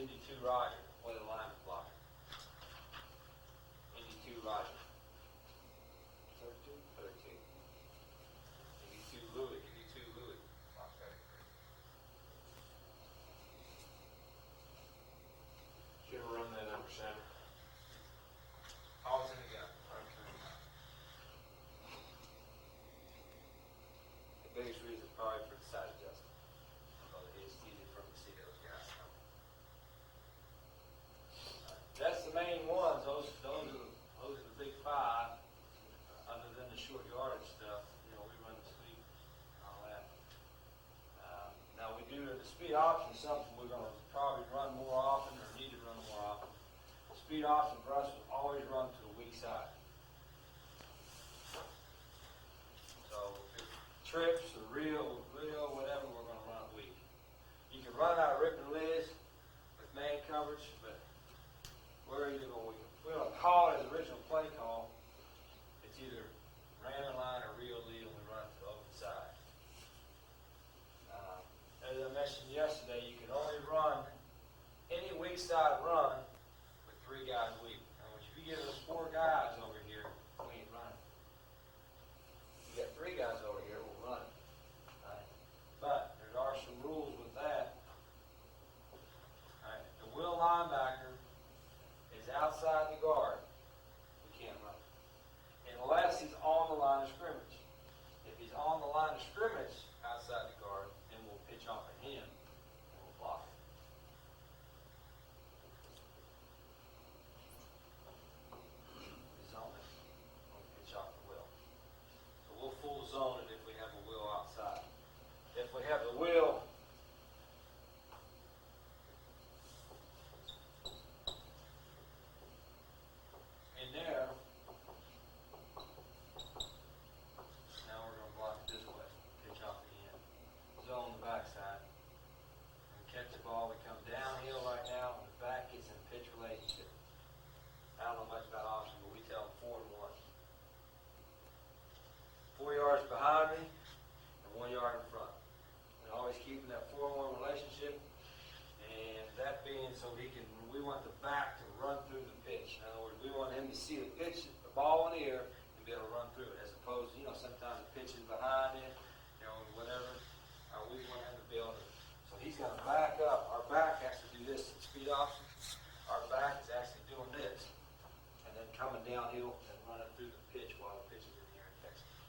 Indy 2 Roger, play the lineman blocker. Indy 2 Roger. 32? 32. Indy 2 Louis, Indy 2 Louis. Block 33. Should have run that number, Sam. Always in the gun. The biggest reason probably for the side adjustment. Because it's easy for them to see those guys. That's the main ones. Those are the big five. Other than the short yardage stuff, you know, we run the sweep and all that. Now we do the speed option, something we're going to probably run more often or need to run more often. The speed option for us will always run to the weak side. So if it's trips or real, whatever, we're going to run it weak. You can run out of Rip and Liz with man coverage, but we're either going to, we don't call it as original play call. It's either ran line or real lead, and we run it to the open side. As I mentioned yesterday, you can only run any weak side run with 3 guys weak. Now, if you give us 4 guys over here, we ain't running. You got 3 guys over here, we'll run it. Right? But there are some rules with that. Right? The will linebacker is outside the guard, we can't run it. Unless he's on the line of scrimmage. If he's on the line of scrimmage outside the guard, then we'll pitch off at him and we'll block it. Zone it, we'll pitch off the will. So we'll full zone it if we have a will outside. If we have the will in there, now we're going to block it this way, pitch off again, zone the backside. When we catch the ball, we come downhill right now, and the back gets in pitch relationship. I don't know much about option, but we tell them 4 to 1. 4 yards behind me, and 1 yard in front. And always keeping that 4-1 relationship, and that being so he can, we want the back to run through the pitch. In other words, we want him to see the pitch, the ball in the air, and be able to run through it, as opposed to, you know, sometimes the pitch is behind him, you know, whatever. We want him to be able to, so he's going to back up. Our back has to do this at speed option. Our back is actually doing this, and then coming downhill and running through the pitch while the pitch is in the air and catches it.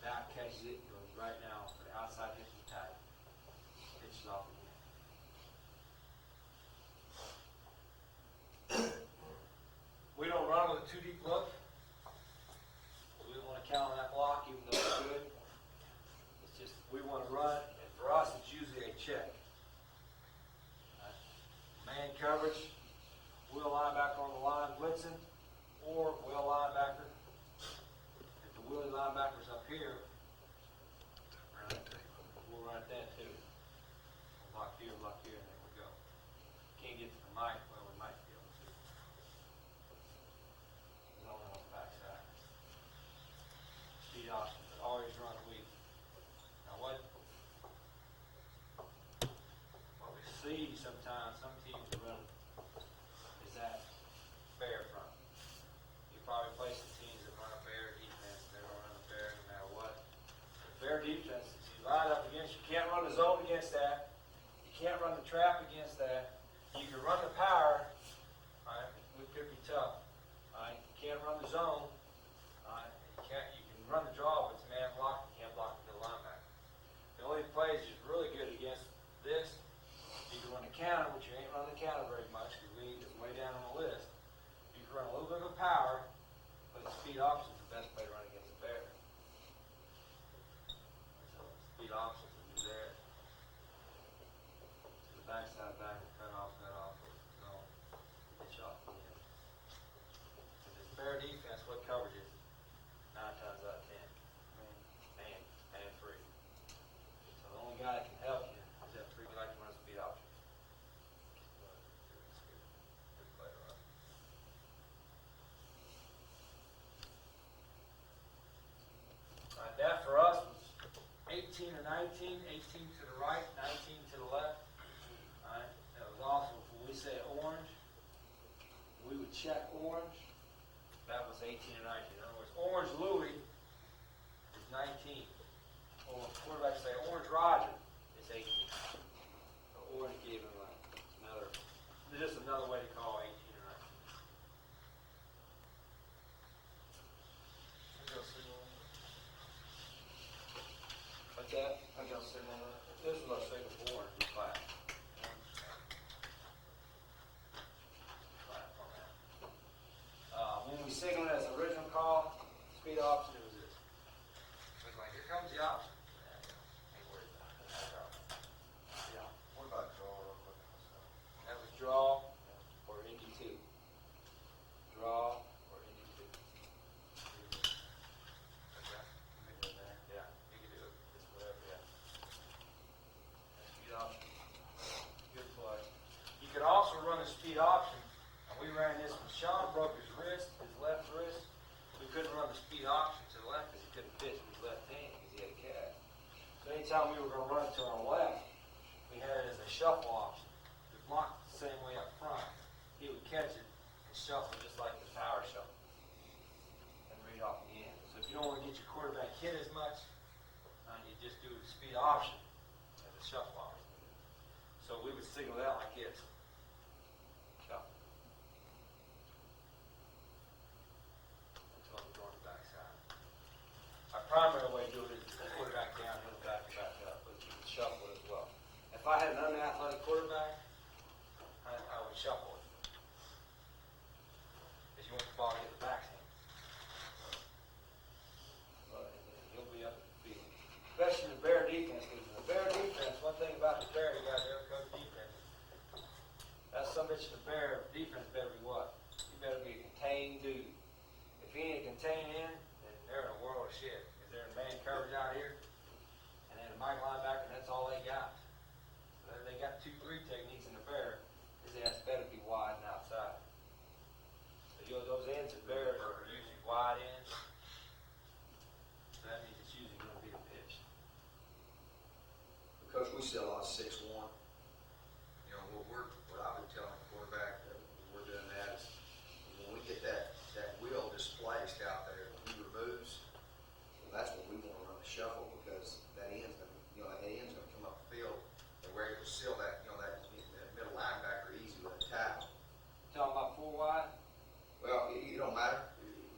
Back catches it, goes right now for the outside hip and tight. Pitches off again. We don't run with a 2 deep look. We don't want to count on that block, even though it's good. It's just we want to run, and for us, it's usually a check. Man coverage, will linebacker on the line blitzing, or will linebacker. If the willie linebacker's up here, we'll run it then too. We'll block here, and there we go. Can't get to the mic, well, we might be able to. Zone on the backside. Speed option, but always run weak. Now what we see sometimes, some teams are running, is that bear front. You probably play some teams that run a bear defense, and they're going to run a bear no matter what. The bear defense, if you line up against, you can't run the zone against that. You can't run the trap against that. You can run the power, all right, we could be tough. All right, you can't run the zone. All right, you can run the draw, but it's man block. You can't block the linebacker. The only plays is really good against this. You can run a counter, which you ain't run the counter very much because we it's way down on the list. You can run a little bit of a power, but the speed option is the best way to run against a bear. So speed options will be there. To the backside, back, cut off, so pitch off again. And this bear defense, what coverage is it? 9 times out of 10. Man free. So the only guy that can help you is that free guy that can run speed option. Good play, right? All right, that for us was 18 or 19, 18 to the right, 19 to the left. All right, that was awesome. check orange, that was 18 and 19. In other words, orange Louis is 19. Or quarterback say orange Roger is 18. So orange gave him just another way to call 18 and 19. What's that? I got sitting on that. This is our second orange class. When we signal it as original call, speed option, it was this. It was like, here comes the option. Ain't worried about it. Yeah. What about draw real quick? That was draw or ND2. Draw or ND2. Okay. Yeah, you can do it. Just whatever, yeah. Speed option. Good play. You could also run a speed option. And we ran this when Sean broke his wrist, his left wrist. We couldn't run the speed option to the left because he couldn't pitch with his left hand because he had a cast. So anytime we were going to run it to our left, we had it as a shuffle option. We blocked the same way up front. He would catch it and shuffle just like the power shuffle and read off the end. So if you don't want to get your quarterback hit as much, you just do the speed option as a shuffle option. So we would signal that like this. Shuffle. Until I'm going backside. Our primary way to do it is to put it back down, he'll back up, but you can shuffle it as well. If I had an unathletic quarterback, I would shuffle it. Because you want the ball to hit the backhand. But he'll be up at the field. Especially the Bear defense, because the Bear defense, one thing about the Bear, you guys ever coach defense, that's some bitch in the Bear defense better be what? You better be a contained dude. If he ain't a contained in, then they're in a world of shit. Because they're in man coverage out here, and then a Mike linebacker, and that's all they got. So they got 2-3 techniques in the Bear. His ass better be wide and outside. So those ends of Bears are usually wide ends. So that means it's usually going to be a pitch. Coach, we see a lot of 6-1. You know, what I've been telling the quarterback that we're doing that is when we get that wheel displaced out there, when he removes, well, that's when we want to run the shuffle because that end's going to come up the field and we're able to seal that middle linebacker easy with a tackle. Talking about 4 wide? Well, it don't matter.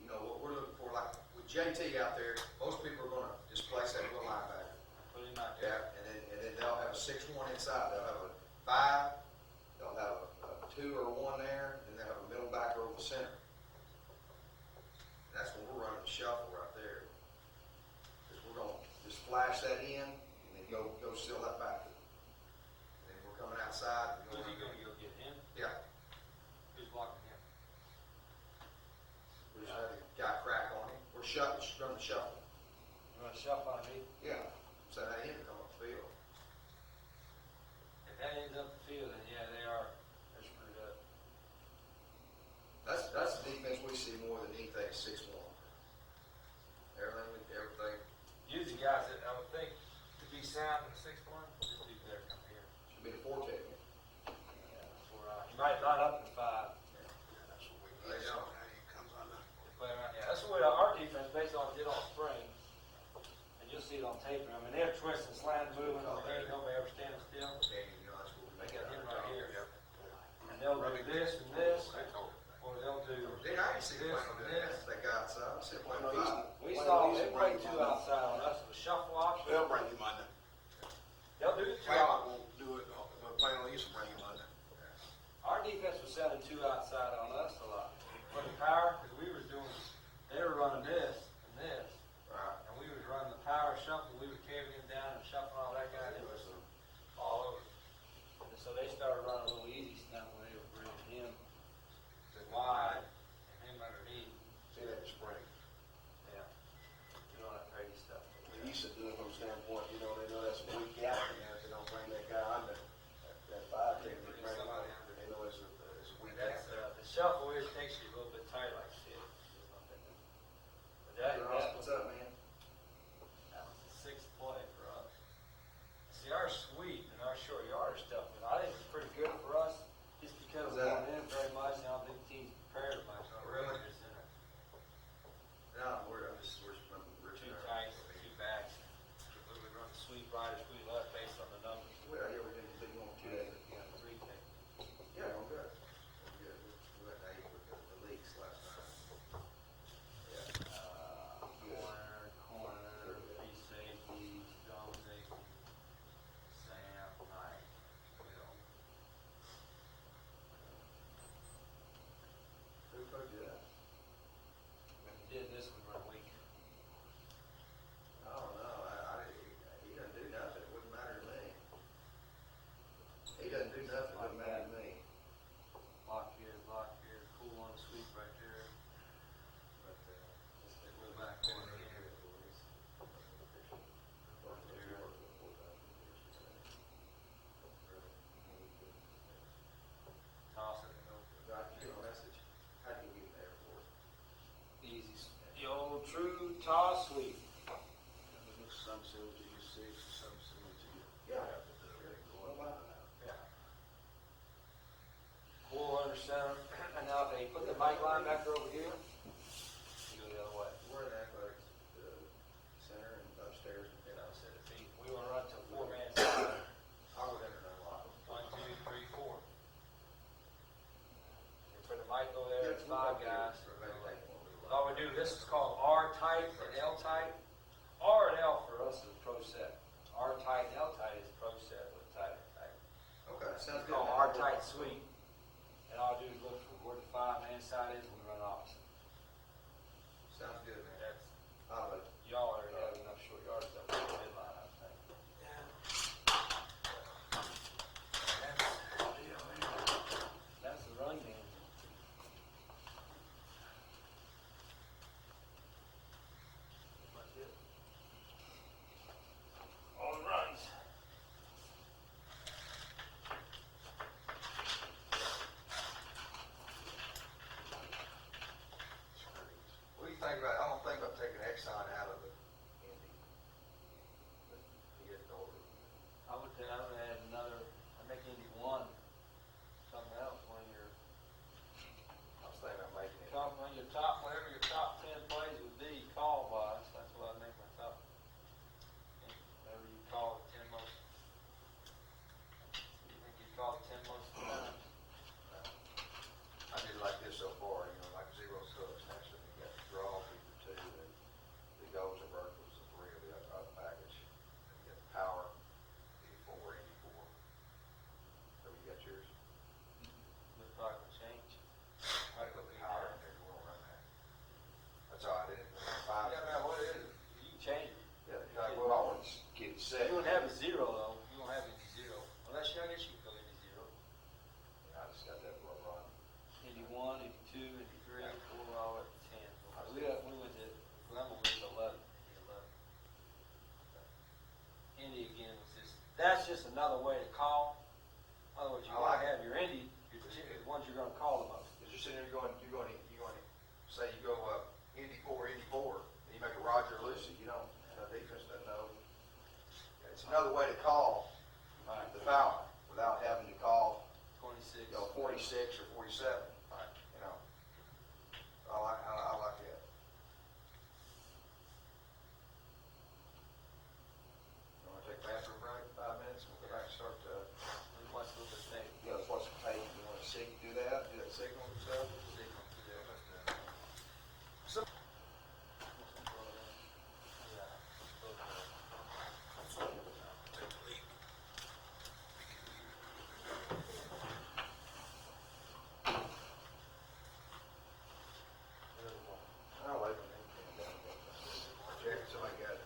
You know, what we're looking for, like with JT out there, most people are going to displace that middle linebacker. Put him out there. Yeah, and then they'll have a 6-1 inside. They'll have a 5. They'll have a 2 or a 1 there, and they'll have a middle backer over the center. That's when we're running the shuffle right there. Because we're going to just flash that in, and then go seal that backer. And then we're coming outside. Who's he going to go get him? Yeah. Who's blocking him? We just had a guy crack on him. We're running the shuffle. You want to shuffle on me? Yeah. So that end come up the field. If that ends up the field, then yeah, they're screwed up. That's the defense we see more than anything, 6-1. Everything. Usually guys that I would think to be sound in the 6-1, just do better come here. Should be the 4 technique. You might line up in 5. That's what we They don't. Play around. Yeah, that's what our defense basically did all spring. And you'll see it on tape. I mean, they're twisting, slant, moving. There ain't nobody ever standing still. Okay, you know, that's what we They make got him it right here. And they'll do this and this, or they'll do Then I can see this playing and on this. that guy outside. I see playing on that. We saw they play 2 outside on us with a shuffle option. They'll bring him under. They'll do the 2 Claremont out. won't do it, but Plano East will bring him under. Our defense was sending 2 outside on us a lot. But the power, because they were running this and this. Right. And we was running the power shuffle, we were carrying him down and shuffling all that guy, and it was all over. And so they started running a little easy stuff when they were bringing him to wide and him underneath. See that spring. Yeah. You know that crazy stuff. The East is doing from a standpoint, you know, they know that's a weak gap in there, if they don't bring that guy under, that 5 technique, bring him under, they know it's a weak gap. That's, the shuffle is takes you a little bit tight like shit. But What's up, man? that was the 6th play for us. See, our sweep and our short yardage stuff, I think it's pretty good for us, just because we How's that? weren't in very much, and I don't think the team's prepared to 26 or something similar to you. Yeah. Go about it now. Yeah. Pool under center, and now they put the bike line back over here. You go the other way. We're in athletics, center and upstairs. You know, set of feet. We want to run to a 4-man side. I'll go ahead and run a lot. 1, 2, 3, 4. You put the mic over there, it's 5 guys. All we do, this is called R tight and L tight. R and L for us is pro set. R tight and L tight is pro set with tight and tight. Okay, sounds It's good. called R tight suite. And all I do is look for where the 5-man side is and we run opposite. Sounds good, man. That's, I'll y'all already have enough short yards that we can headline, I think. That's the run game. That's it. All the runs. What do you think about, I don't think about taking Exxon out of the Indy. To get older. I would add another, I make Indy 1, something else when you're I was thinking about making it. when your top, whatever your top 10 plays would be, call wise, that's what I'd make my top. Whatever you call it, 10 most. You think you call it 10 most of the time? I did like this so far, you know, like zero subs, actually, you got the draw, people 2, and the goals and verticals, the 3 of the other package. And you got the power, 84, 84. So you got yours? But probably will change. I put the power in there, you won't run that. That's all I did, 5. Yeah, man, what is it? You can change it. Yeah, like, well, I want to get it set. You won't have a 0 though, you won't have any 0. Unless I guess you can go any 0. Yeah, I just got that for a run. Indy 1, Indy 2, Indy 3, 4, all at 10. We went to, Glenville went to 11. Indy again was just, that's just another way to call. In other words, you I want like to have your Indy, the ones you're going to call the most. If you're sitting there, you're going to, say you go, Indy 4, and you make a Roger Lucy, you don't, the defense doesn't know. It's another way to call Right. the power without having to call, 26. 46 or 47, you know. I like that. You want to take a bathroom break, 5 minutes, we'll go back and start, What's a little bit thing? you know, what's the tape, you want to do that signal itself? I'll wait a minute. Check, somebody got it.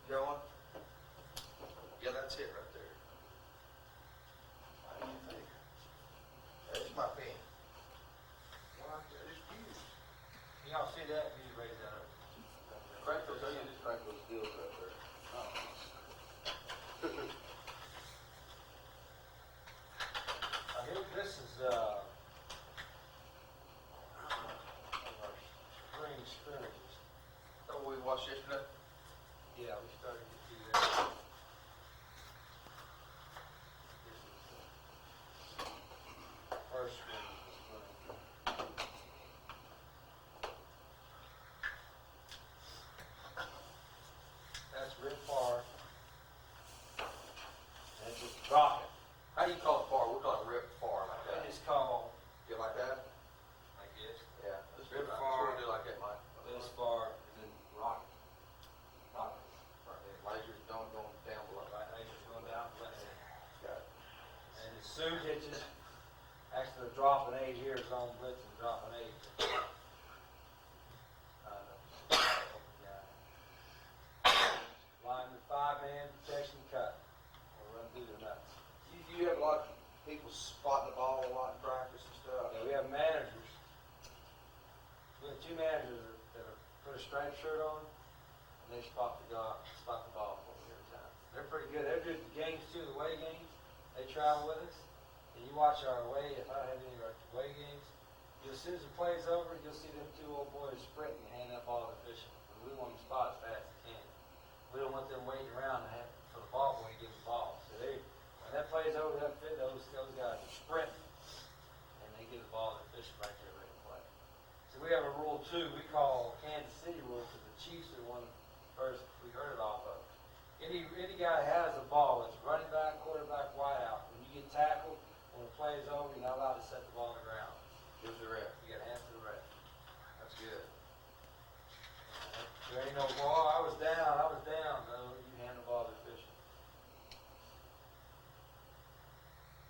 You got one? Yeah, that's it right there. I didn't think. That's my pen. Well, it's used. Y'all see that? You raise that up. Crack those, I just crack those deals right there. This is, our spring scrimmages. That what we watched yesterday? Yeah, we started to do that. This is the first scrimmage this spring. That's Rip Far. And just drop it. How do you call it far? We're calling it rip far like They that. just call, You like that? I guess, Yeah. Rip That's far. what we do like that, Mike. this far and then rock it. Rock it. Right there. Lasers don't go down below. Right, they just go down, bless it. Got it. And as soon as it just, actually they're dropping 8 here, it's on blitz and dropping 8. Line with 5-man protection cut. We'll run through the nuts. You have a lot of people spotting the ball a lot in practice and stuff. Yeah, we have managers. We have 2 managers that are put a striped shirt on and they spot the ball for me every time. They're pretty good. They're good at the games too, the away games. They travel with us. And you watch our away, if I have any of our away games, as soon as the play's over, you'll see them 2 old boys sprinting and hand that ball to the official. And we want them spot as fast as they can. We don't want them waiting around to have, for the ball when we give the ball. So they, when that play's over, that fit, those guys are sprinting, and they get the ball, they're fishing right there ready to play. So we have a rule too, we call Kansas City rule, because the Chiefs are one of the first we heard it off of. Any guy that has a ball, it's running back, quarterback, wide out. When you get tackled, when the play is over, you're not allowed to set the ball on the ground. Give the rep. You got to answer the ref. That's good. There ain't no ball. I was down. No, you hand the ball to the official.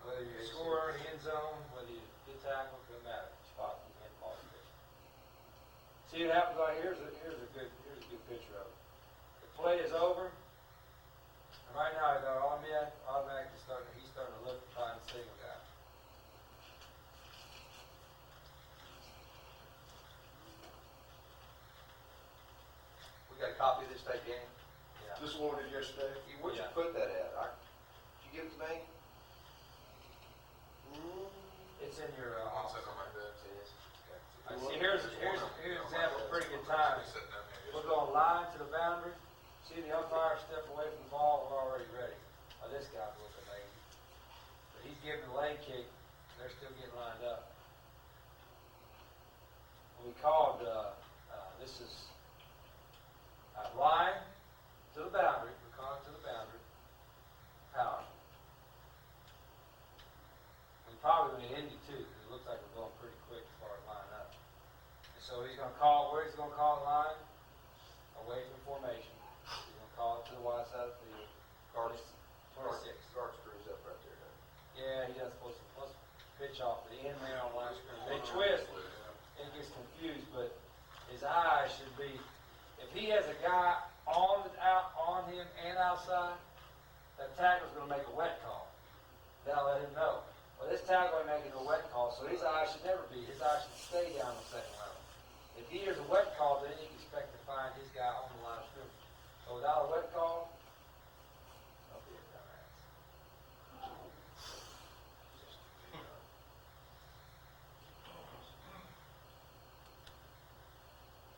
Whether you score in the end zone, whether you get tackled, doesn't matter. Spot, you hand the ball to the official. See what happens right here? Here's a good picture of it. The play is over. And right now, he's automatically he's starting to look and find the signal guy. We got a copy of this tape, Danny? Yeah. This one we did yesterday. Where'd you Yeah. put that at? Did you give it to me? It's in your One office. sitting on my bed. It is. I see, here's an example, of pretty good time. Sitting down there. We're going line to the boundary. See the umpire step away from the ball, we're already ready. Oh, this guy's looking lazy. But he's giving the leg kick, they're still getting lined up. We called, this is line to the boundary, we're calling it to the boundary, power. We probably going to end it too, because it looks like we're going pretty quick as far as line up. And so he's going to call, where he's going to call the line? Away from formation. He's going to call it to the wide side of the field. Guards, 26. guard screws up right there, doesn't Yeah, he does supposed to pitch off the end man on line screen. They twist, and it gets confused, but his eyes should be, if he has a guy on him and outside, that tackle's going to make a wet call. That'll let him know. Well, this tackle ain't making a wet call, so his eyes should never be. His eyes should stay down the second level. If he hears a wet call, then he can expect to find his guy on the line of scrimmage. So without a wet call, don't be a dumbass.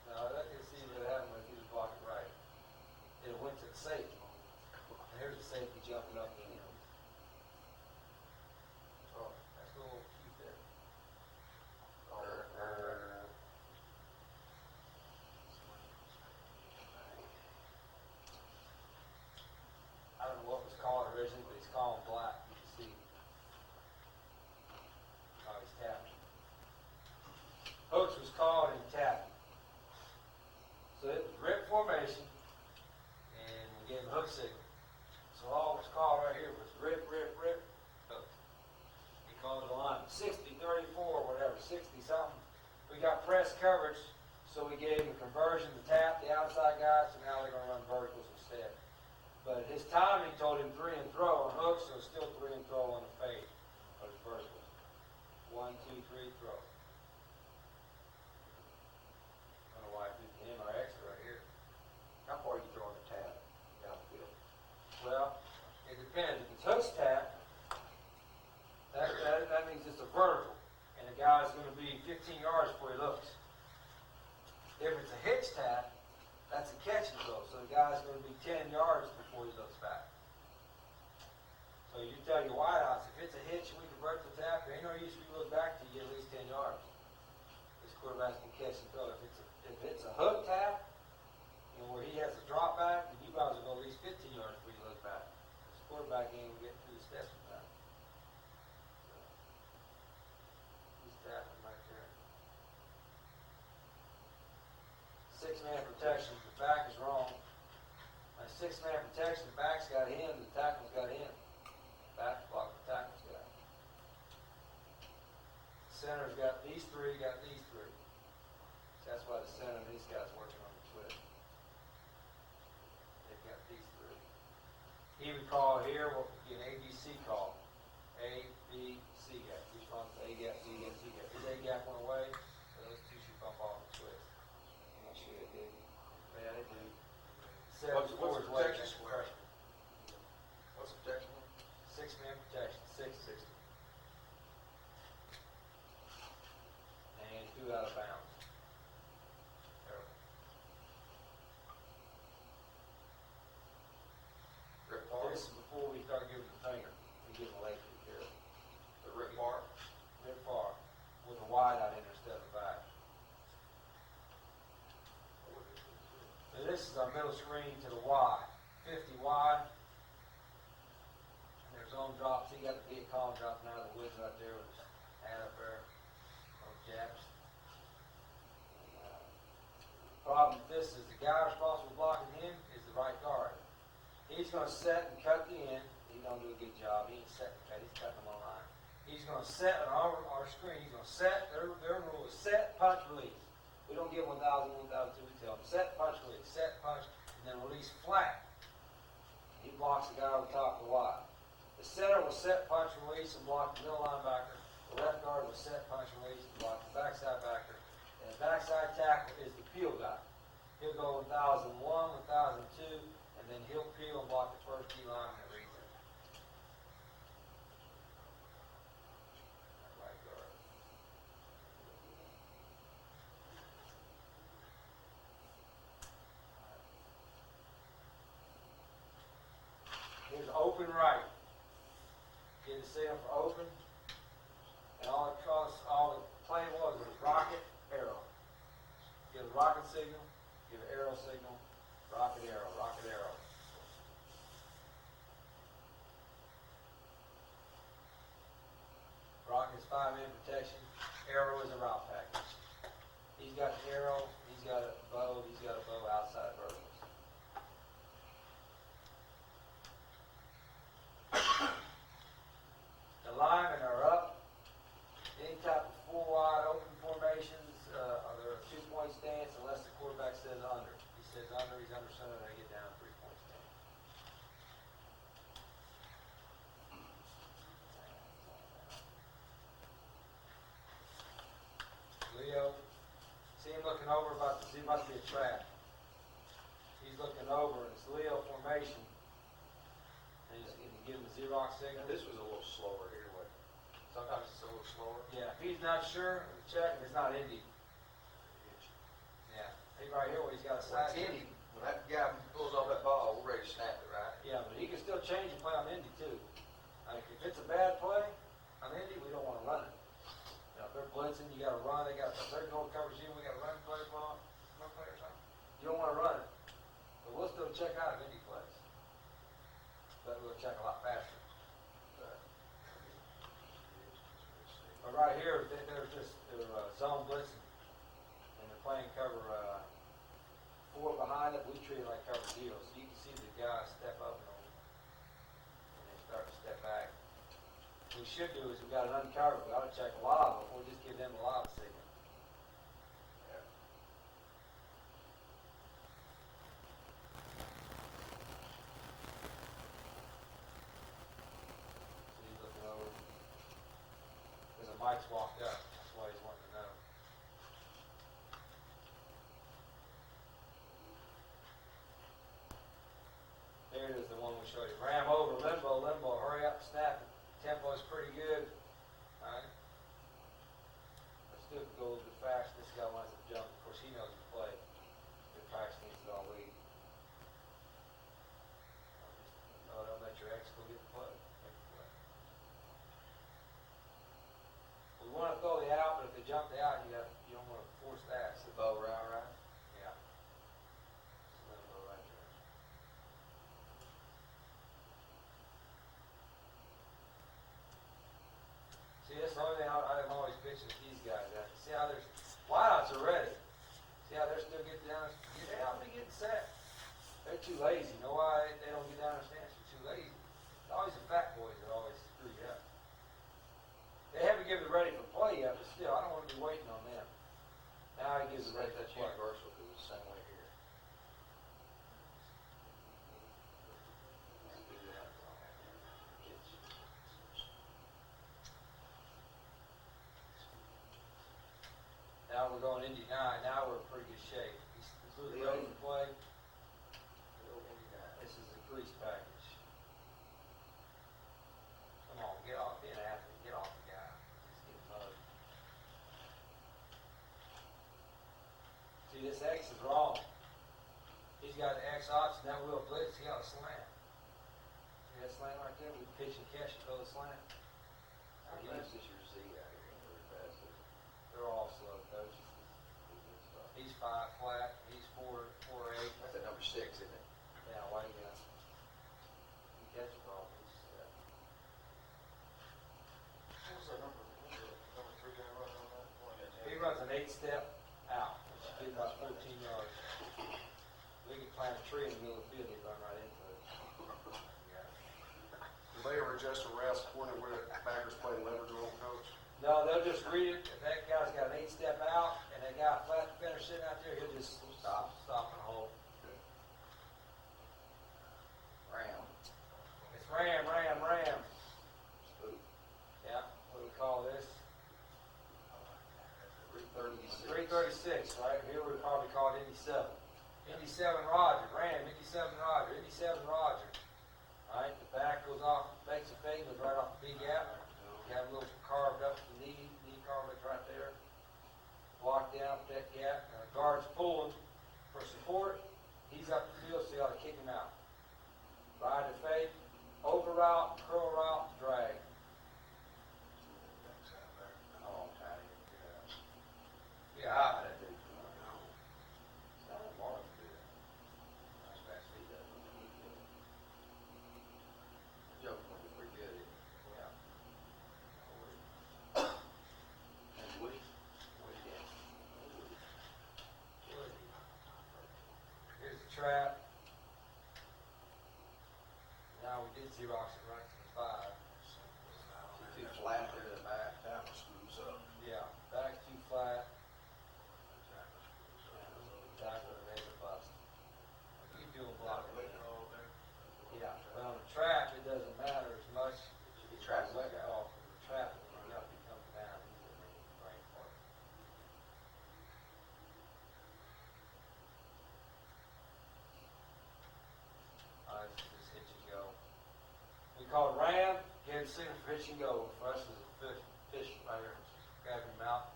Now, that can see what happened when he was blocking right. It went to the safety. And here's the safety jumping up in him. Oh, that's a little cute there. I don't know what was called originally, but he's calling black. You can see. Oh, he's tapping. Hooks was called and tapping. So it was rip formation, and we gave him hook signal. So all was called right here was rip, hook. He called it a line, 60, 34, whatever, 60 something. We got press coverage, so we gave him conversion to tap the outside guys, so now they're gonna run verticals instead. But his timing told him 3 and throw on hooks, so it's still 3 and throw on the fade, but it's vertical. 1, 2, 3, throw. I don't know why I did the M or X right here. How far are you throwing the tap down the field? Well, it depends. If it's hooks tap, that means it's a vertical, and the guy's going to be 15 yards before he looks. If it's a hitch tap, that's a catch and throw, so the guy's going to be 10 yards before he looks back. So you tell your wideouts, if it's a hitch and we convert the tap, there ain't no use if you look back till you get at least 10 yards. This quarterback can catch and throw. If it's a hook tap, you know, where he has a drop back, then you guys will go at least 15 yards before you look back. This quarterback ain't gonna get through the steps with that. So, he's tapping right there. 6-man protection, the back is wrong. My 6-man protection, the back's got him, the tackle's got him. Back block, the tackle's got him. Center's got these 3, got these 3. So that's why the center and these guys working on the twist. They've got these 3. He would call here what would be an ABC call. A, B, C gap. Each one's A gap, B gap, C gap. His A gap went away, so those 2 should bump off the twist. I'm not sure they did. Yeah, they do. What's the protection? Freshman. What's the protection? 6-man protection, 660. And 2 out of bounds. Terrible. our middle screen to the Y, 50 wide. And there's zone drops, he got the big column dropping out of the woods right there with his hand up there, those jabs. Problem with this is the guy responsible for blocking him is the right guard. He's gonna set and cut the end, he don't do a good job, he ain't setting and cut, he's cutting them on line. He's gonna set on our screen, he's gonna set, their rule is set, punch, release. We don't give 1,000, 1,002, we tell him set, punch, release, set, punch, and then release flat. He blocks the guy on the top of the Y. The center will set, punch, release, and block the middle linebacker. The left guard will set, punch, release, and block the backside backer. And the backside tackle is the peel guy. He'll go 1,001, 1,002, and then he'll peel and block the first key lineman that reads it. Right guard. Here's open right. Get the signal for open. And all the play was rocket, arrow. Give a rocket signal, give an arrow signal, rocket, arrow, rocket, arrow. Rocket is 5-man protection, arrow is a route package. He's got the arrow, he's got a bow outside verticals. The linemen are up. Any type of full wide open formations, they're a 2-point stance unless the quarterback says under. He says under, he's under center, they get down 3-point stance. Leo, see him looking over about to see about to be a trap. He's looking over and it's Leo formation. And he's going to give him a Xerox signal. This was a little slower here, but sometimes it's a little slower. Yeah, if he's not sure, check if it's not Indy. Yeah, he right here where he's got a When side. it's Indy, when that guy pulls off that ball, we're ready to snap it, right? Yeah, but he can still change and play on Indy too. Like if it's a bad play on Indy, we don't want to run it. You know, if they're blitzing, you got to run. They got they're going coverage in. We got to run play ball, run play or something. You don't want to run it, but we'll still check out if Indy plays. But we'll check a lot faster. But right here, they're zone blitzing, and they're playing cover 4 behind it. We treat it like cover 0, so you can see the guys step up and they start to step back. What we should do is we got an uncovered. We ought to check a lob before we just give them a lob signal. Yeah. So he's looking over. Because the mic's walked up. That's why he's wanting to know. There it is, the one we showed you. Ram over, limbo, limbo, hurry up, snap it. Tempo is pretty good. Alright. Let's do it, go a little bit fast. This guy wants to jump. Of course, he knows the play. Good practice needs it all week. No, don't let your ex go get the play. Make the play. We want to throw the out, but if they jump the out, you don't want to force that. That's the bow route, right? Yeah. Limbo right there. See, that's the only thing I'm always bitching with these guys. See how there's wideouts are ready. See how they're still getting down. Get down, they're getting set. They're too lazy. You know why they don't get down their stance? They're too lazy. It's always the fat boys that always screw you up. They haven't given it ready for play yet, but still, I don't want to be waiting on them. Now he gives it ready for That's play. universal, because it's the same way here. Let's do that. Now we're going Indy 9. Now we're in pretty good shape. He's ready to play. This is a grease package. Come on, get off. Be an athlete. Get off the guy. Just get mud. See, this X is wrong. He's got an X option. That will blitz. He got a slant. See that slant right there? We pitch and catch and throw the slant. How fast is your Z out here? Very fast, is it? They're all slow, coach. He's 5 flat. He's 4 4-8. That's at number 6, isn't it? Yeah, why you got, you catch the ball, What's that number three guy running on that? he runs an 8-step out, which would be about 14 yards. We could plant a tree in the middle of the field, he'd run right into it. Do they ever adjust the routes according to where backers play leverage on, coach? No, they'll just read it, if that guy's got an 8-step out, and that guy flat finish sitting out there, he'll just stop and hold. Ram. It's ram. Spook. Yeah, what do we call this? 336. 336, right? Here we probably call it Indy 7. Indy 7 Roger, ram, Indy 7 Roger, Indy 7 Roger. All right, the back goes off, makes a fade, goes right off the B gap. You have a little carved up the knee carved right there. Block down that gap, and the guard's pulling for support. He's up the field, so you ought to kick him out. Ride the fade, over route, curl route, drag. Oh, tight. Yeah, That dude's going on. It's not a mark, dude. That's fast feet, that one. Joke might be pretty good, isn't it? yeah. And Woody? Woody, yeah. Here's the trap. Now we did Xerox it right to the 5. Too flat there to the back. That was screws up. Yeah, back too flat. Tackle and make a bust. You do a block. Yeah, but on the trap, it doesn't matter as much. He traps Let that guy. off the trap, and up, he comes down, he's in the brain part. This is just hitch and go. We call it ram, get a signal for hitch and go. For us, is a fish right here, grab him out,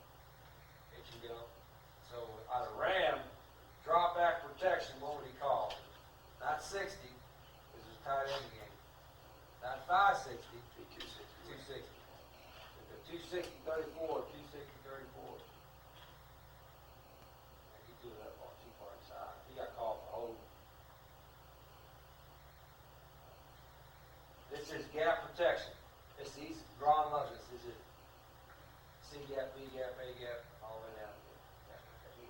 hitch and go. So out of ram, drop back protection, what would he call? Not 60, because it's tight end game. Not 560, 260. 260, 34, 260, 34. And he threw that ball too far inside. He got called for holding. This is gap protection. It's these drawn levels. This is C gap, B gap, A gap, all the way down here. Gap protection.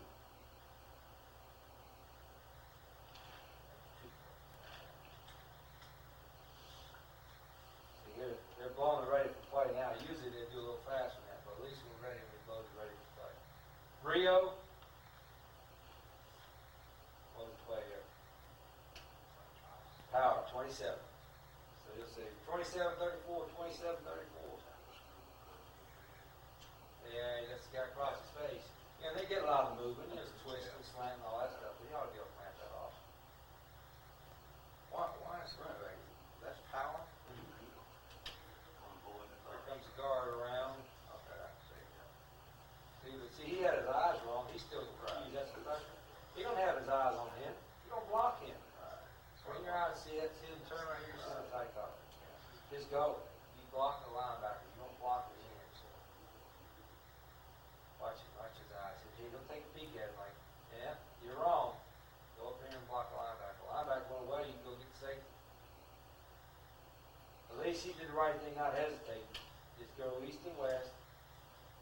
See here, they're blowing it ready for play now. Usually they do a little faster than that, but at least we're ready when we blow it ready for play. Rio. What was the play here? Power, 27. So you'll see 27-34, 27-34. Yeah, he just got across his face. Yeah, they get a lot of movement, there's twisting, slanting, all that stuff, but you ought to be able to plant that off. Why is running back? That's power? Here comes the guard around. Okay, I see. See, he had his eyes wrong, he's still confused, that's the pressure. He don't have his eyes on him, you don't block him. Swing your eyes, see that, see him turn right here, see the tight collar. Just go. You block the linebacker, you don't block his hands. Watch his eyes. He don't take a peek at him like, yeah, you're wrong. Go up here and block the linebacker. Linebacker went away, you can go get the safety. At least he did the right thing, not hesitate. Just go east and west.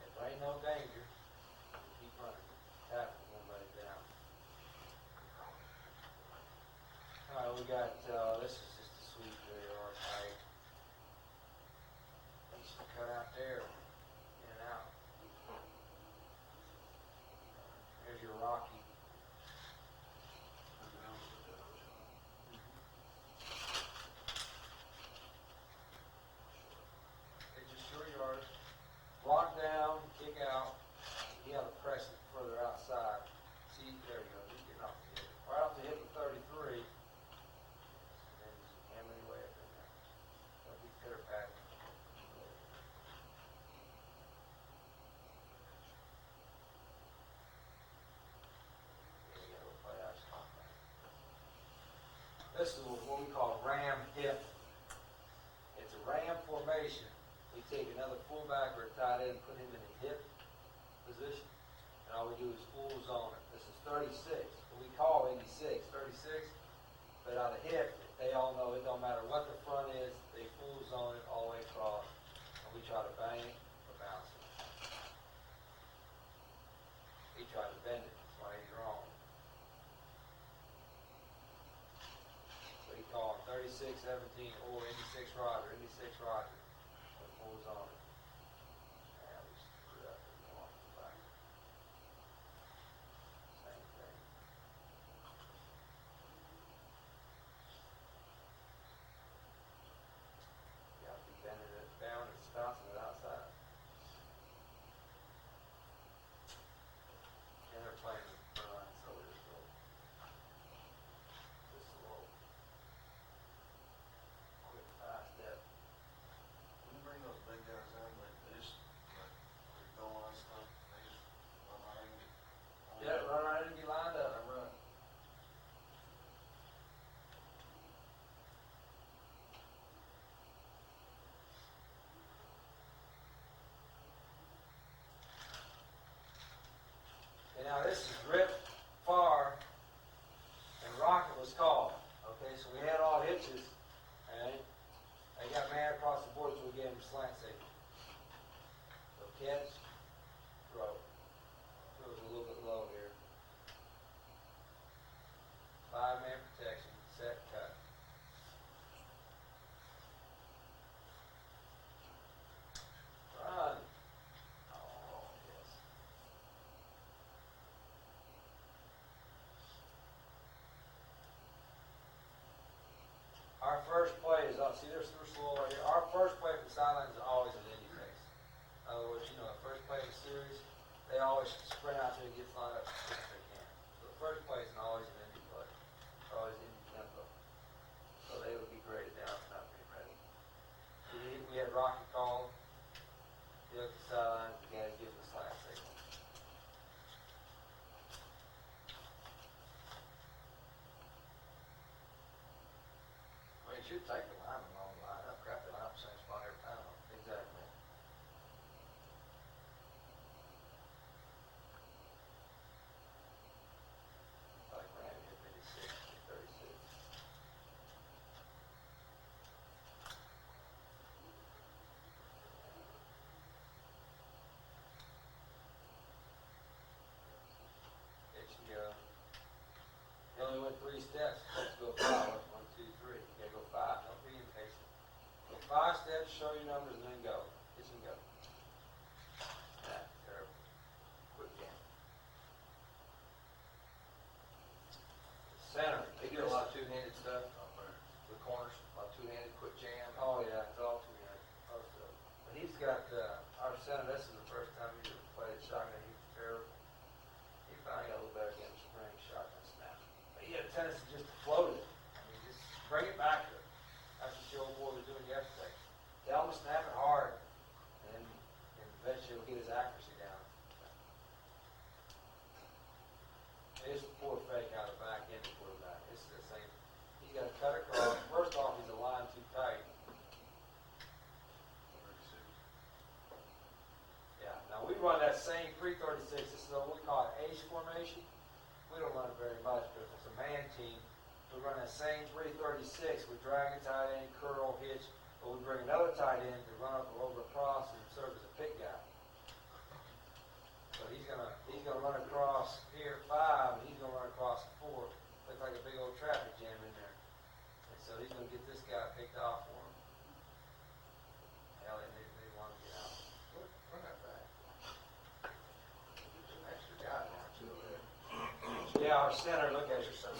If there ain't no danger, keep running. Tackle somebody down. All right, we got, this is just a sweep there, all right. Needs to cut out there, in and out. There's your Rocky. It's just short yard. Block down, kick out. You have to press it further outside. See, there you go. Just getting off the hip. Right off the hip of 33. And then just hammer your way up in there. Don't be pitter patting. This is what we call ram hip. It's a ram formation. We take another fullback or a tight end, put him in a hip position, and all we do is full zone it. This is 36. We call 86, 36, but out of hip, they all know it don't matter what the front is, they full zone it all the way across, and we try to bang it or bounce it. He tried to bend it, that's why he's wrong. So he called 36, 17, or 86 Roger, with full zone it. Yeah, we screwed up and walked it back. Same thing. You have to be bending it down and bouncing it outside. And they're playing with front line, so we're just a little quick, fast step. When you bring those big guys in, they just, like, go on stuff, they just run right in. Yeah, run right in and get lined up. I run. And now this is Rip Farr and Rocket was called. Okay, so we had all hitches, and they got man across the board, so we gave him slant safety. So catch, throw. Throws a little bit low here. 5-man protection, set, cut. Run. Oh, yes. Our first play is, see, they're slow right here. Our first play from the sidelines is always an Indy face. In other words, you know, the first play of the series, they always sprint out there and get lined up as quick as they can. So the first play is always an Indy play, always Indy tempo. So they would be graded down for not being ready. We had Rocky call, he looked at the sidelines, the guy gives the slant signal. I mean, it should take the lineman long line up, crap, they line up the same spot every time. Exactly. Like Randy hit 56, 36. It should go. You only went 3 steps. Let's go 5. 1, 2, 3. You gotta go 5. Don't be impatient. Go 5 steps, show your numbers, and then go. Get and go. Yeah, terrible. Quick jam. Center. They do a lot of two-handed stuff up there, the corners, a lot of two-handed quick jam. Oh, yeah, it's all too good. Also. But he's got, our center, this is the first time he's ever played shotgun. He was terrible. He finally got a little better against spring shotgun snap. But he had a tendency just to float it. I mean, just bring it back to him. That's what your old boy was doing yesterday. Tell him to snap it hard, and eventually he'll get his accuracy down. It's a poor fake out of the back end of the quarterback. It's the same. He's got to cut across. First off, he's aligned too tight. Yeah. Now we run that same 336. This is what we call an ace formation. We don't run it very much, but if it's a man team, we run that same 336 with drag a tight end, curl, hitch, but we bring another tight end to run up or over across and serve as a pick guy. So he's gonna run across here 5, and he's gonna run across 4. Looks like a big old traffic jam in there. And so he's gonna get this guy picked off for him. Hell, they want to get out. Run that back. There's an extra guy down too there. Yeah, our center, look at your center.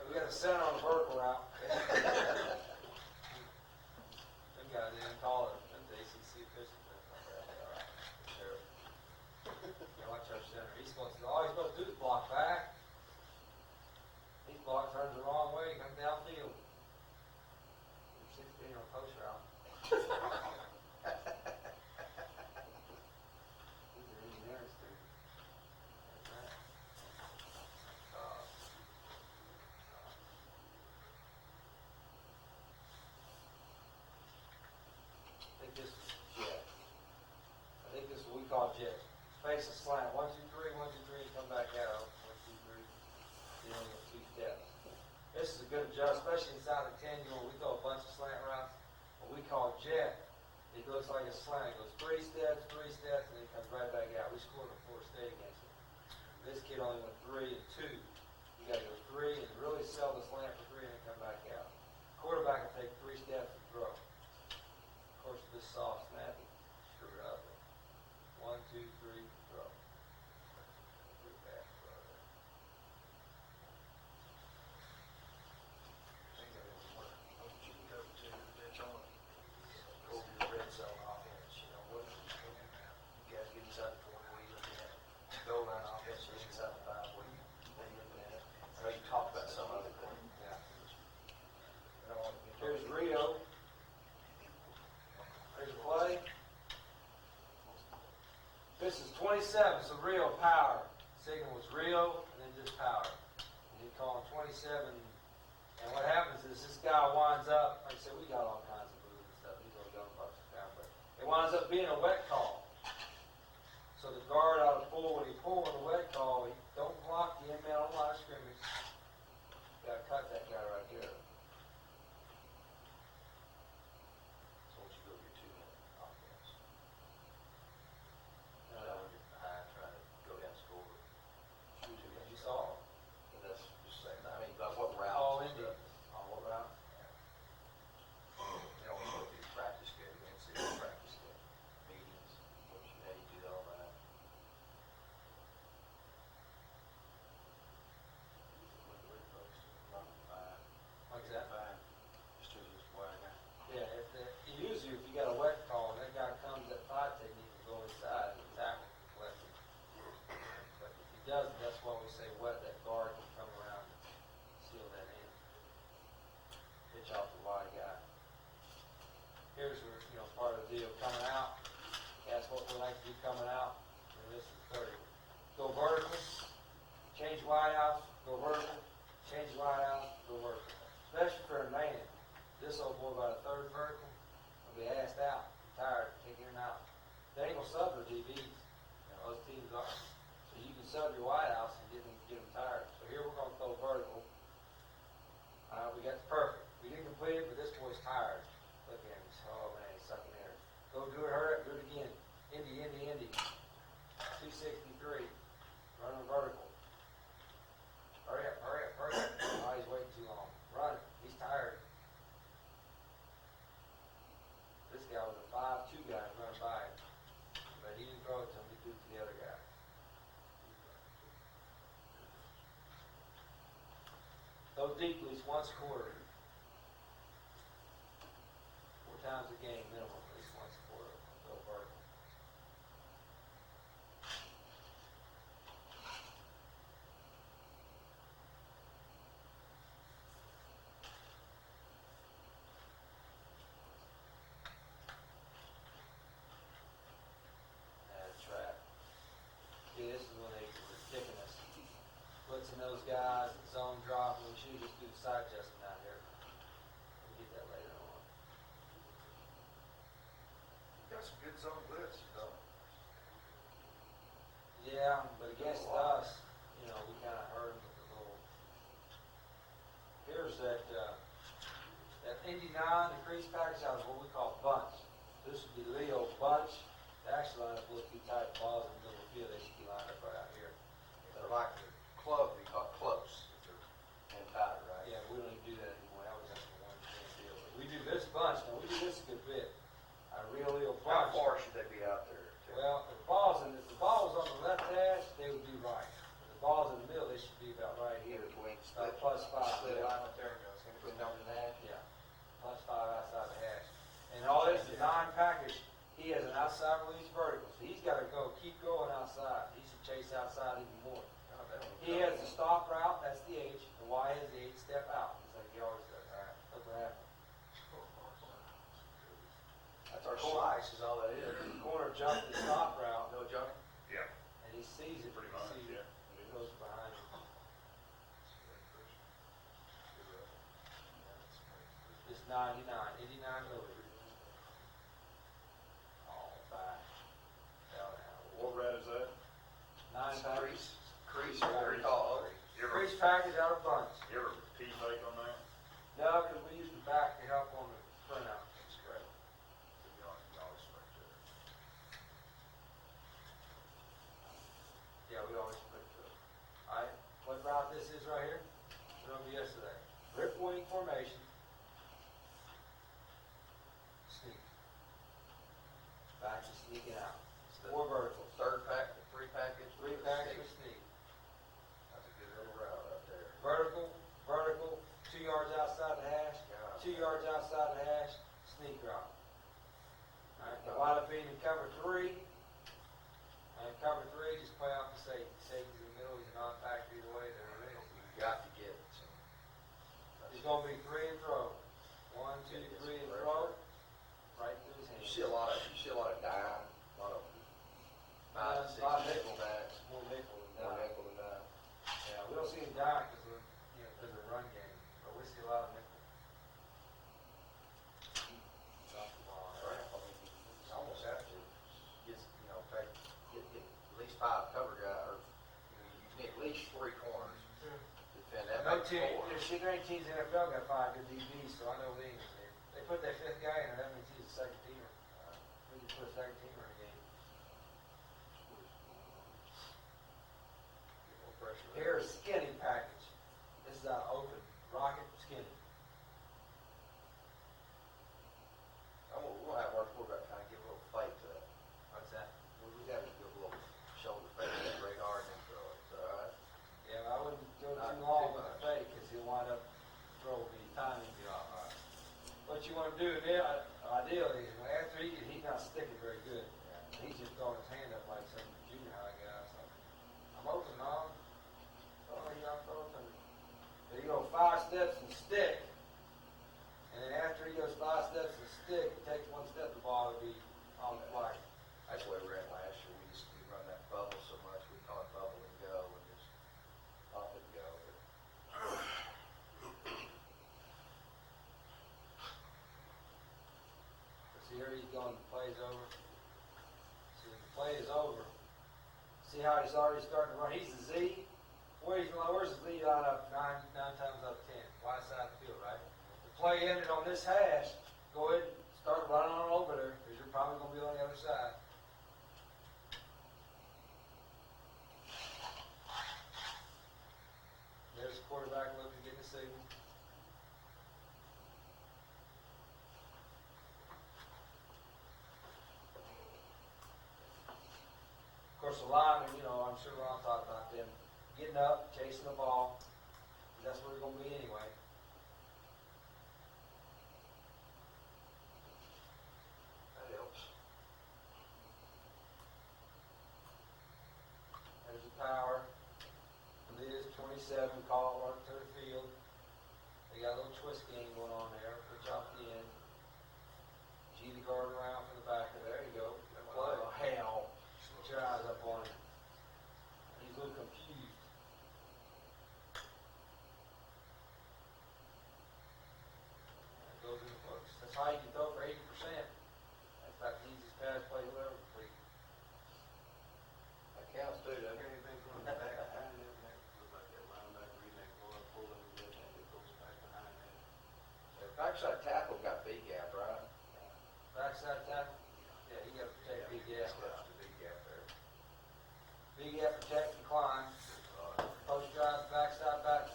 We got a center on the vertical route. Them guys didn't call it, them ACC officials. Sure. Yeah, watch our center. All he's supposed to do is block back. He's blocked, turns the wrong way, comes downfield. 16 on post route. These are engineering students. That's right. I think this is jet. I think this is what we call jet. Face a slant. 1, 2, 3, 1, 2, 3, come back out. 1, 2, 3. This is a good adjust, especially inside the 10, we throw a bunch of slant routes. What we call jet, it looks like a slant. It goes 3 steps, and then it comes right back out. We scored in Florida State against it. This kid only went 3 and 2. You gotta go 3 and really sell the slant for 3 and then come back out. Quarterback will take 3 steps and throw. Of course, this soft snappy, screw it up. 1, 2, 3, throw. Pretty fast throw there. I think that was what you can go to the bench on, go to the red zone offense, you know, what, you guys get inside the 40, what are you looking at? Goal line offense, get inside the 5, what are you looking at? I know you talked about some of it, but. Yeah. I don't want to get- Here's Rio. Here's a play. This is 27, so Rio power. Signal was Rio and then just power. And you call him 27. And what happens is this guy winds up, like I said, we got all kinds of moves and stuff. These little young bucks down, but it winds up being a wet call. So the guard ought to pull, when he pulls on the wet call, he don't block the in-man on line of scrimmage. Gotta cut that guy right there. So once you go to your 2-minute offense, Uh, that would get behind, trying to go down and score. You saw. And that's just saying, I mean, about what route? All Indians. All around. You know, what the practice schedule, NCAA practice schedule, meetings, what you, how you do all that. Like that. Just to just wide out. Yeah, usually if you got a wet call, and that guy comes at 5 technique to go inside and tackle and collect it. But if he doesn't, that's why we say wet, that guard can come around and seal that in. Pitch off the wide guy. Here's where, part of the deal coming out. That's what we like to do coming out. And this is 30. Go vertical, change wide out, go vertical, change wide out, go vertical. Especially for a man. This old boy about a third vertical will be assed out, tired, take in and out. They ain't gonna sub their DBs. Those teams are. So you can sub your wide outs and get them tired. So here we're gonna throw vertical. We got the perfect. We didn't complete it, but this boy's tired. Look at him. Oh man, he's sucking air. Go do it, hurry up, do it again. Indy. 263. Running vertical. Hurry up. Oh, he's waiting too long. Run it. He's tired. This guy was a 5'2" guy running by him. But he didn't throw it to him, he threw it to the other guy. Those deep leads once a quarter. 4 times a game minimum, at least once a quarter. Go vertical. Trap. See, this is when they were kicking us. Blitzing those guys, zone drop, we should just do the side adjustment out here. We'll get that later on. You got some good zone blitz, you know. Yeah, but against us, we kind of hurt them with the little. Here's that Indy 9, the crease package out is what we call bunch. This would be Leo bunch. They actually line up a little too tight, balls in the middle of the field, they should be lined up right out here. They're like the club, we call close, if they're in tighter, right? Yeah, we don't even do that anymore, that was just a one-time deal. But we do this bunch, now we do this a good bit. A real How bunch. far should they be out there? Well, if the ball was on the left hash, they would be right. If the ball's in the middle, they should be about right In here. between, About split, +5. split Yeah. alignment there, goes in between numbers and hash. Yeah, +5 outside the hash. And all this is 9 package, he has an outside release vertical, so he's gotta keep going outside. He should chase outside even more. Oh, they don't- He has the stop route, that's the H, the Y is the 8 step out, just like he always does. All right, look what happened. That's our slice, is all that is. The corner jumped the stop route, No jumping? Yeah. and he sees it, Pretty he much, sees yeah. it, he goes behind him. It's 99, 89 millimeters. All back. Down, What rat is that? 9 package. Crease, what we call it. You ever, Crease package out of bunch. You ever pee fake on sneaking out. 4 verticals. Third pack, three package. 3 packs with sneak. That's a good little route right there. Vertical, 2 yards outside the hash, 2 yards outside the hash, sneak route. Alright, the wide up in cover 3. And cover 3, just play off the safety. Safety's in the middle, he's not packed either way, there it is. You got to get some. It's gonna be 3 and throw. 1, 2, 3 and throw. Right through his You hands. see a lot of dime, a lot of 5 to 6 lot of nickel backs, More nickel than more dime. nickel than dime. Yeah, we don't see him dime because of, because of run game, but we see a lot of nickel. Off the ball, Right. right? I mean, you almost have to get, get at least 5 cover guys, or, you need at least 3 corners to defend that. No makes team, 4. there ain't teams in the NFL got 5 good DBs, so I know they ain't there. They put that 5th guy in there, that means he's a second teamer. We can put a second teamer in the game. Get more pressure. Here's skinny package. This is our open, rocket skinny. We'll have our quarterback kind of give a little fight to that. What's that? We got to give a little shoulder fake to that right hard and throw it, all right? Yeah, but I wouldn't go Not too long too with the much. fake, because he'll wind up throwing the timing be off. What you want to do there, ideally, is after he's not sticking very good. He's just throwing his hand up like some junior high guy or something. I'm open, no. Oh, he's not open. Then you go 5 steps and stick. And then after he goes 5 steps and stick, it takes 1 step, the ball will be on the fly. That's the way we ran last year. We run that bubble so much, we call it bubble and go, and just pop it and go. See here he's going, the play's over. See, the play is over. See how he's already starting to run. He's the Z. Where's the Z line up 9 times out of 10? Wide side of the field, right? The play ended on this hash. Go ahead and start running on over there, because you're probably going to be on the other side. There's the quarterback looking, getting the signal. Of course, the linemen, I'm sure Ron talked about them getting up, chasing the ball. That's where they're going to be anyway. That helps. There's the power. Liz, 27, call it run to the field. They got a little twist game going on there. Pitch off the end. G the guard around for the back. There you go. Play. Oh, hell. Get your eyes up on him. He's a little confused. That goes in the books. That's how you can throw for 80%. That's about the easiest pass play you'll ever complete. That counts too, doesn't it? Anything from the back behind it, look like that linebacker, he may go up, pull him, and then it goes back behind that. The backside tackle got big gap, right? Backside tackle. Yeah, you got to protect big gap. That's the big gap there. Big gap, protect, and climb. Post drive, backside, back.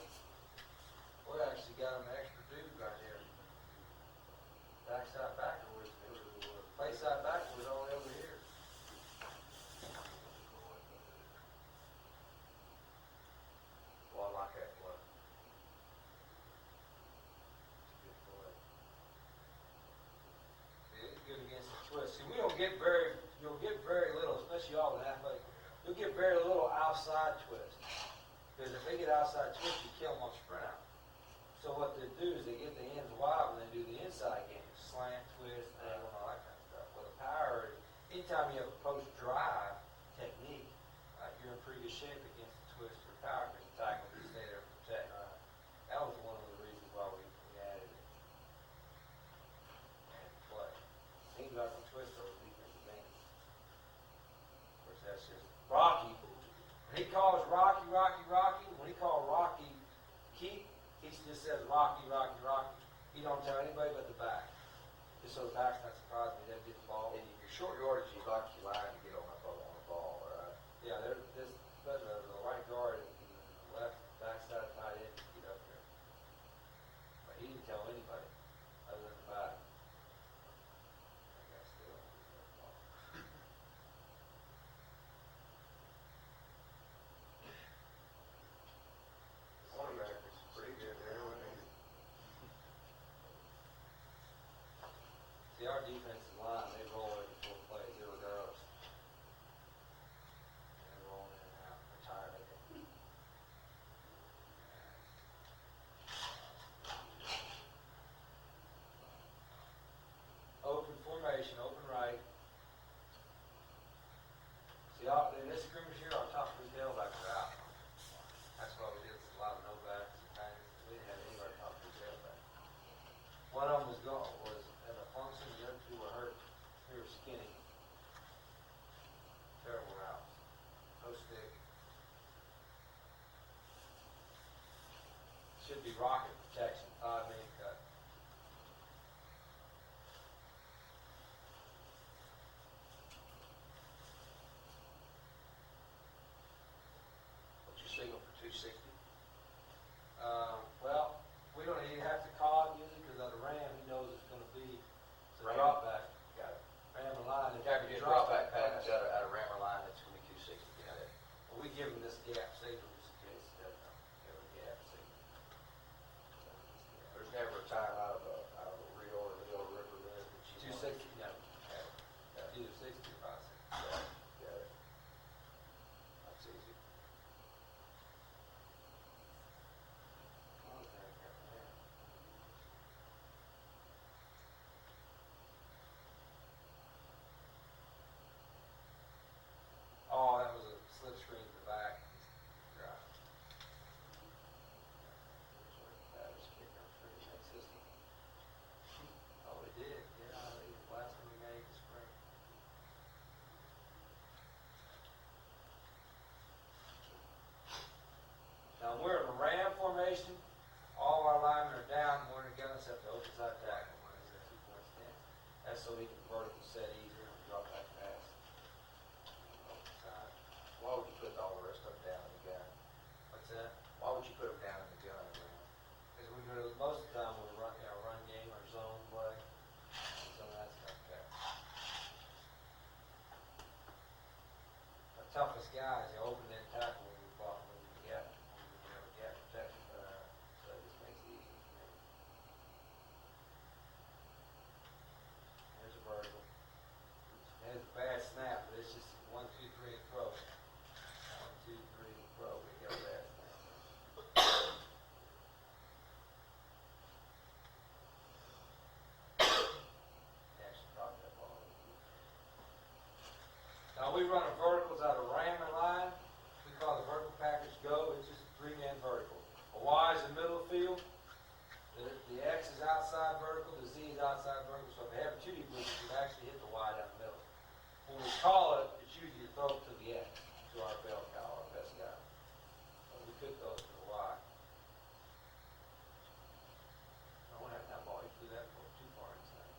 We actually got him an extra dude right here. Backside, backwards. Play side, backwards, all the way over here. Well, I like that play. It's a good play. It's good against the twist. See, you'll get very little, especially all the athletic. You'll get very little outside twist. Because if they get outside twist, you kill them on sprint out. So what they do is they get the ends wide when they do the inside game. Slant, twist, angle, and all that kind of stuff. Well, the power is, anytime you have a post drive technique, you're in pretty good shape against the twist or power because the tackle can stay there and protect. That was one of the reasons why we added it. And play. Think about the twist over defensive end. Of course, that's just Rocky. When he calls Rocky, when he calls Rocky keep, he just says Rocky. He don't tell anybody but the back. Just so the back's not surprised when he doesn't get the ball. And your short yardage, you like your line to get on the ball, all right? Yeah, the right guard and the left backside tight end to get up there. But he didn't tell anybody other than the back. I got still. our defensive line, they roll every 4 plays, irregardless. And they're rolling in and out, they're tired of it. Open formation, open right. See, in this scrimmage here, our top 3 tailbacks are out. That's why we did a lot of no backs and things. We didn't have any of our top 3 tailbacks. One of them was gone, was at a function, the other 2 were hurt. They were skinny. Terrible routes. No stick. Should be rocket protection, 5-man cut. What's your signal for 260? Well, we don't even have to call it usually because of the ram, he knows it's gonna be the Ram. drop back. Got it. Ram and line. Yeah, if you do a drop back pass out of rammer line, it's gonna be 260. Got it. Well, we give him this gap signal just in case he doesn't give a gap signal. There's never a time out of a reel or a reel ripper there that you want. 260, no. Either 60 or 560. Got it. That's easy. Oh, that was a slip screen in the back. Right. That is kicker for that system. Oh, it did, yeah, the last one we made this spring. Now, we're in a ram formation, all our linemen are down, we're in a gun except the open side tackle, when it's a 2-point stand. That's so we can vertical set easier and drop back fast. Open side. Why would you put all the rest of them down in the gun? What's that? Why would you put them down in the gun around? Because we go, most of the time we run, run game or zone play, some of that stuff there. Our toughest guys, they open that tackle when we block, when we get protection, so it just makes it easy. There's a vertical. There's a bad snap, but it's just 1, 2, 3 and throw. 1, 2, 3 and throw, we get a bad snap. Actually dropped that ball. Now we run a verticals out of ram and line. We call the vertical package go. It's just a 3-man vertical. A Y is the middle of the field. The X is outside vertical. The Z is outside vertical. So if they have a 2D blitz, you actually hit the Y down the middle. When we call it, it's usually a throw to the X, to our bell cow, our best guy. So we could throw it to the Y. I won't have that ball. You threw that ball too far inside.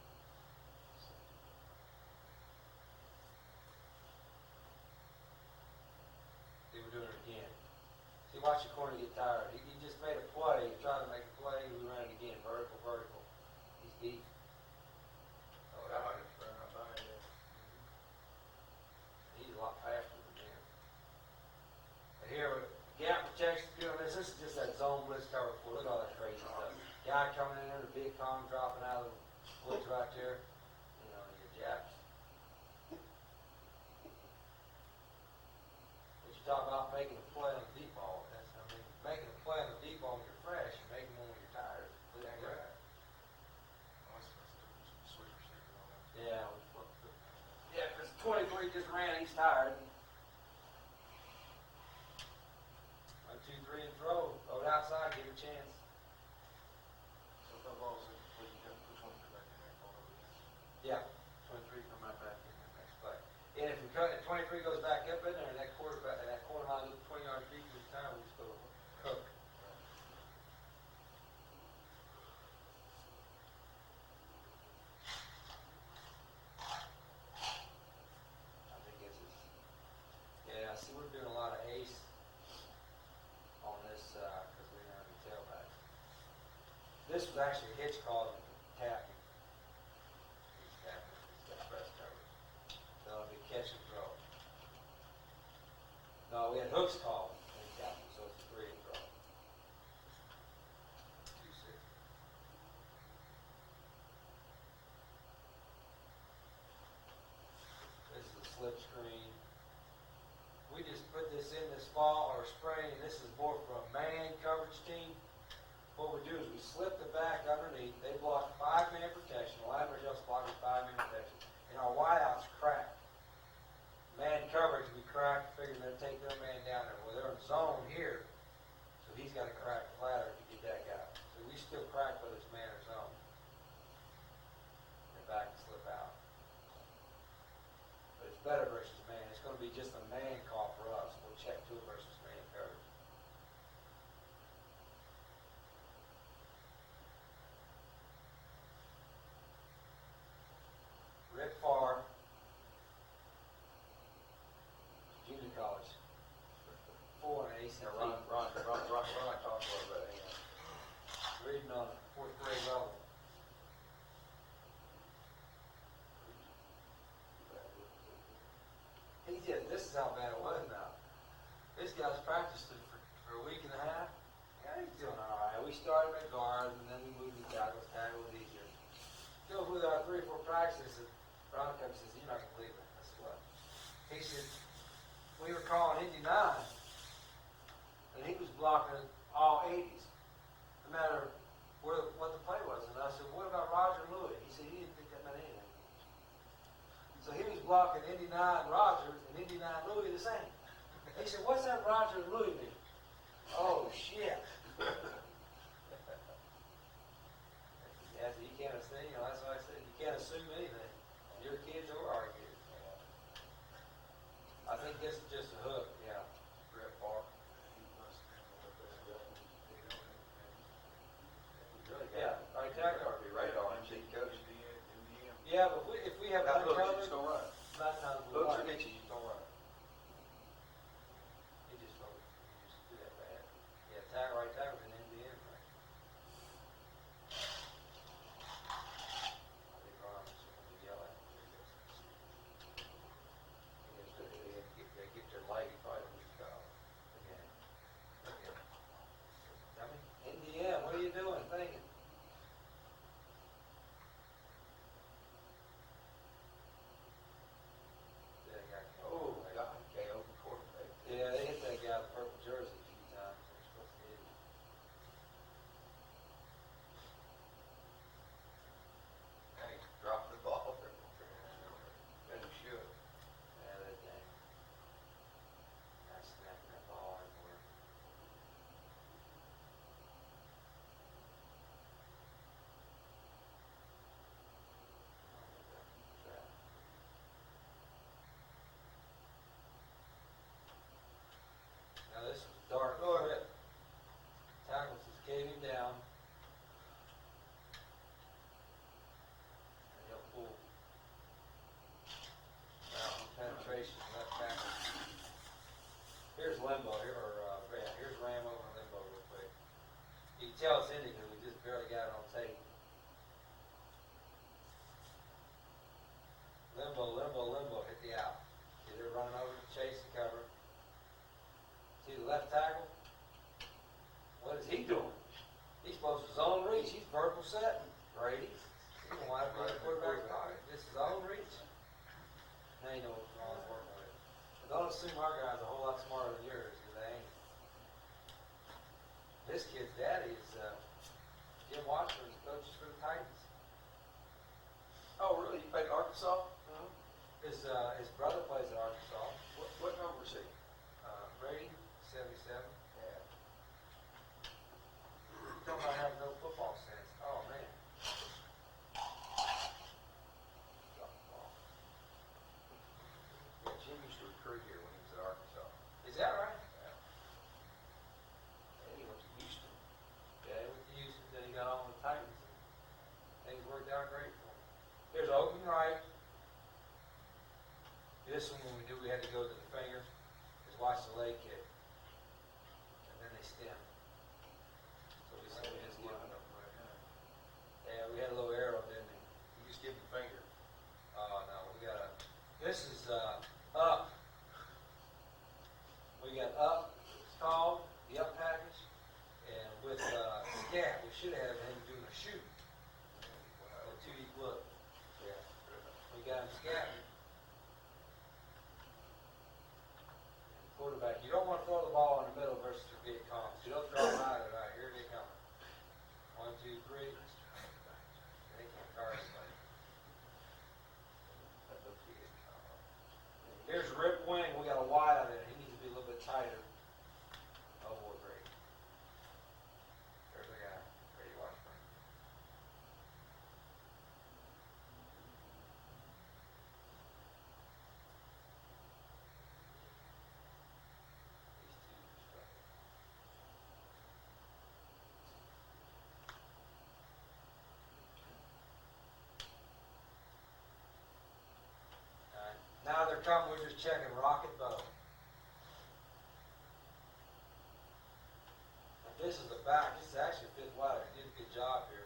They were doing it again. See, watch your corner get tired. He just made a play. He tried to make a play. We ran it again. Vertical, vertical. He's deep. Oh, that might have thrown up by you. He's a lot faster than him. But here, gap protection, this is just that zone blitz cover 4. Look at all that crazy stuff. Guy coming in there, the big con dropping out of the woods right there. You know, your jacks. But you talk about making a play on the deep ball. Making a play on the deep ball when you're fresh, and making one when you're tired. Look at that. Switch receiver on that. Yeah. Yeah, because 23 just ran, he's tired. 1, 2, 3 and throw. Throw it outside, give it a chance. So if that ball's incomplete, you have to put 23 back in there, ball over again. Yeah, 23 come right back in the next play. And if 23 goes back up in there, and that quarterback, and that corner line, 20-yard deep this time, we just go hook. I think it's yeah, see, we're doing a lot of ace on this, because we don't have any tailback. This was actually a hitch call and tapping. He's tapping, he's got press coverage. So it'll be catch and throw. No, we had hooks called and tapping, so it's a 3 and throw. 2-6. fall or spring, and this is more for a man coverage team, what we do is we slip the back underneath, they block 5-man protection, the line just block with 5-man protection, and our wideouts crack. Man coverage, we crack, figure they'll take their man down there. Well, they're in zone here, so he's got to crack flatter to get that guy. So we still crack whether it's man or zone. And back and slip out. But it's better versus man. It's going to be just a man call for us. We'll check 2 versus man coverage. Rick Farr, junior college, 4 in ACT. Now, Ron, I talked to her about him. Reading on a 4th grade level. He did. This is how bad it was now. This guy's practiced it for a week and a half. Yeah, he's doing all right. We started at guard, and then we moved to tackles. Tackles easier. Goes with our 3 or 4 practices. And Ron comes and says, "You're not gonna believe it." I said, "What?" He said, "We were calling Indy 9, and he was blocking all 80s, no matter what the play was." And I said, "What about Roger Louis?" He said, "He didn't think that meant anything." So he was blocking Indy 9 Roger and Indy 9 Louis the same. He said, "What's that Roger and Louis mean?" Oh, shit. Yeah, so you can't assume, that's why I said, you can't assume anything. Your kids or our kids. I think this is just a hook, yeah. Brett Favre. Yeah, right tackle. Be radar, MC coach. Yeah, but if we have Got one hooks, you covered, just gonna run. nine times we'll Hooks or run. hitches, you just gonna run. He just do that bad. Yeah, tackle, right tackle, and then the end, right? I think Ron was going to yell at him. They get their leg, he probably don't go. Again. Again. I mean, Indiana, what are you doing, thinking? Yeah, they got Oh, God, KO the quarterback. Yeah, they hit that guy with the purple jersey a few times. They're supposed to hit him. Hey, drop the ball. And he should. Yeah, that game. Guy snapping that ball everywhere. Now this was dark quick. Tackles just gave him down. And he'll pull. Now penetration, left tackle. Here's Limbo, here's Ram over Limbo real quick. You can tell it's Indy because we just barely got it on tape. Limbo, hit the out. See, they're running over to chase and cover. See the left tackle? What is he doing? He's supposed to zone reach. He's vertical setting. Brady. He don't want to be a quarterback pocket. This is zone reach. Now you know what's wrong with working with it. But don't assume our guys are a whole lot smarter than yours, because they ain't. This kid's daddy is Jim Washburn, he coaches for the Titans. Oh, really? You played Arkansas? His brother plays at Arkansas. What number is he? Brady, 77. Yeah. Talking about having no football sense. Oh, man. Drop the ball. Yeah, Jim used to recruit here when he was at Arkansas. Is that right? Yeah. And he went to Houston. Yeah, he went to Houston, then he got on with the Titans. Things worked out great for him. Here's Open Right. This one, when we knew we had to go to the finger, is watch the leg kick. And then they stem. So we said we just give them. Yeah, we had a little arrow, didn't we? You just give him the finger. Oh, no, we got this is up. We got up, it's called, the up package. And with scat, we should have him doing a shoot. A 2D look. Yeah. We got him scatting. Quarterback, you don't want to throw the come, we're just checking rocket bow. And this is the back, this is actually fifth wide, he did a good job here.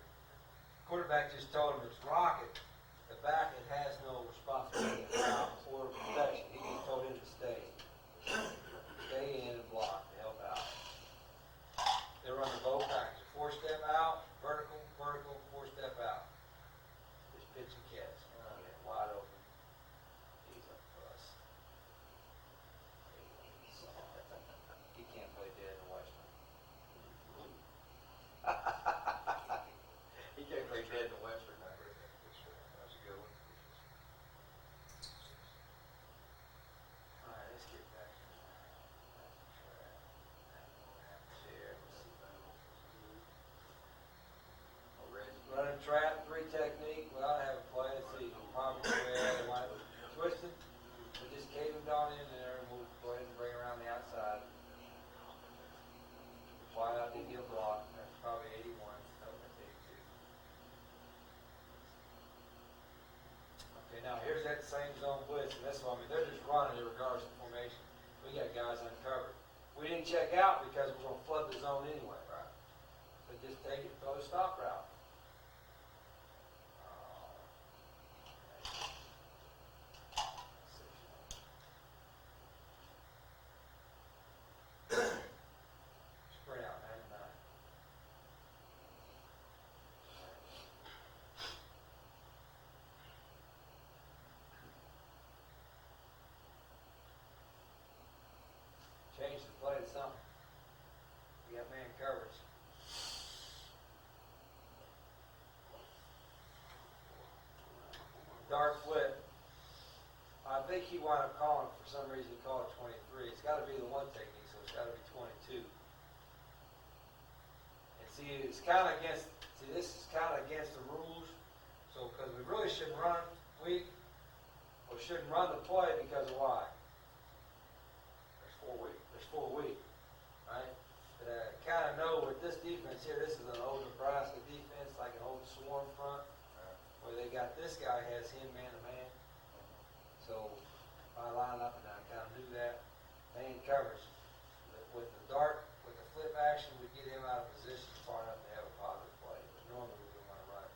Quarterback just told him it's rocket, the back it has no responsibility or protection, he just told him to stay. Stay in and block to help out. They run the bow package, 4-step out, vertical, 4-step out. Just pitch and catch, wide open. He's a bus. He can't play dead in the Western. He can't play dead in the Western. That's a good one. All right, let's get back to running trap, 3 technique, well, I haven't played, let's see, probably twisted, we just cave him down in there and we'll go ahead and bring around the outside. Wide out, didn't get a block, that's probably 81, no, that's 82. Okay, now here's that same zone blitz, and that's what I mean, they're just running regardless of formation. We got guys uncovered. We didn't check out because we're gonna flood the zone anyway, right? So just take it, throw the stop route. Spread out, 99. Change the play to something. We got man coverage. Dart flip. I think he wound up calling, for some reason he called it 23. It's gotta be the one technique, so it's gotta be 22. And see, it's kinda against, this is kinda against the rules. So, cause we really shouldn't run weak, or shouldn't run the play because of why? There's 4 weeks. There's 4 weak, right? But kinda know with this defense here, this is an old Nebraska defense, like an old swarm front, where they got, this guy has him man to man. So if I line up and I kind of do that, man coverage. With the dart, with the flip action, we get him out of position far enough to have a positive play. But normally we don't want to run it.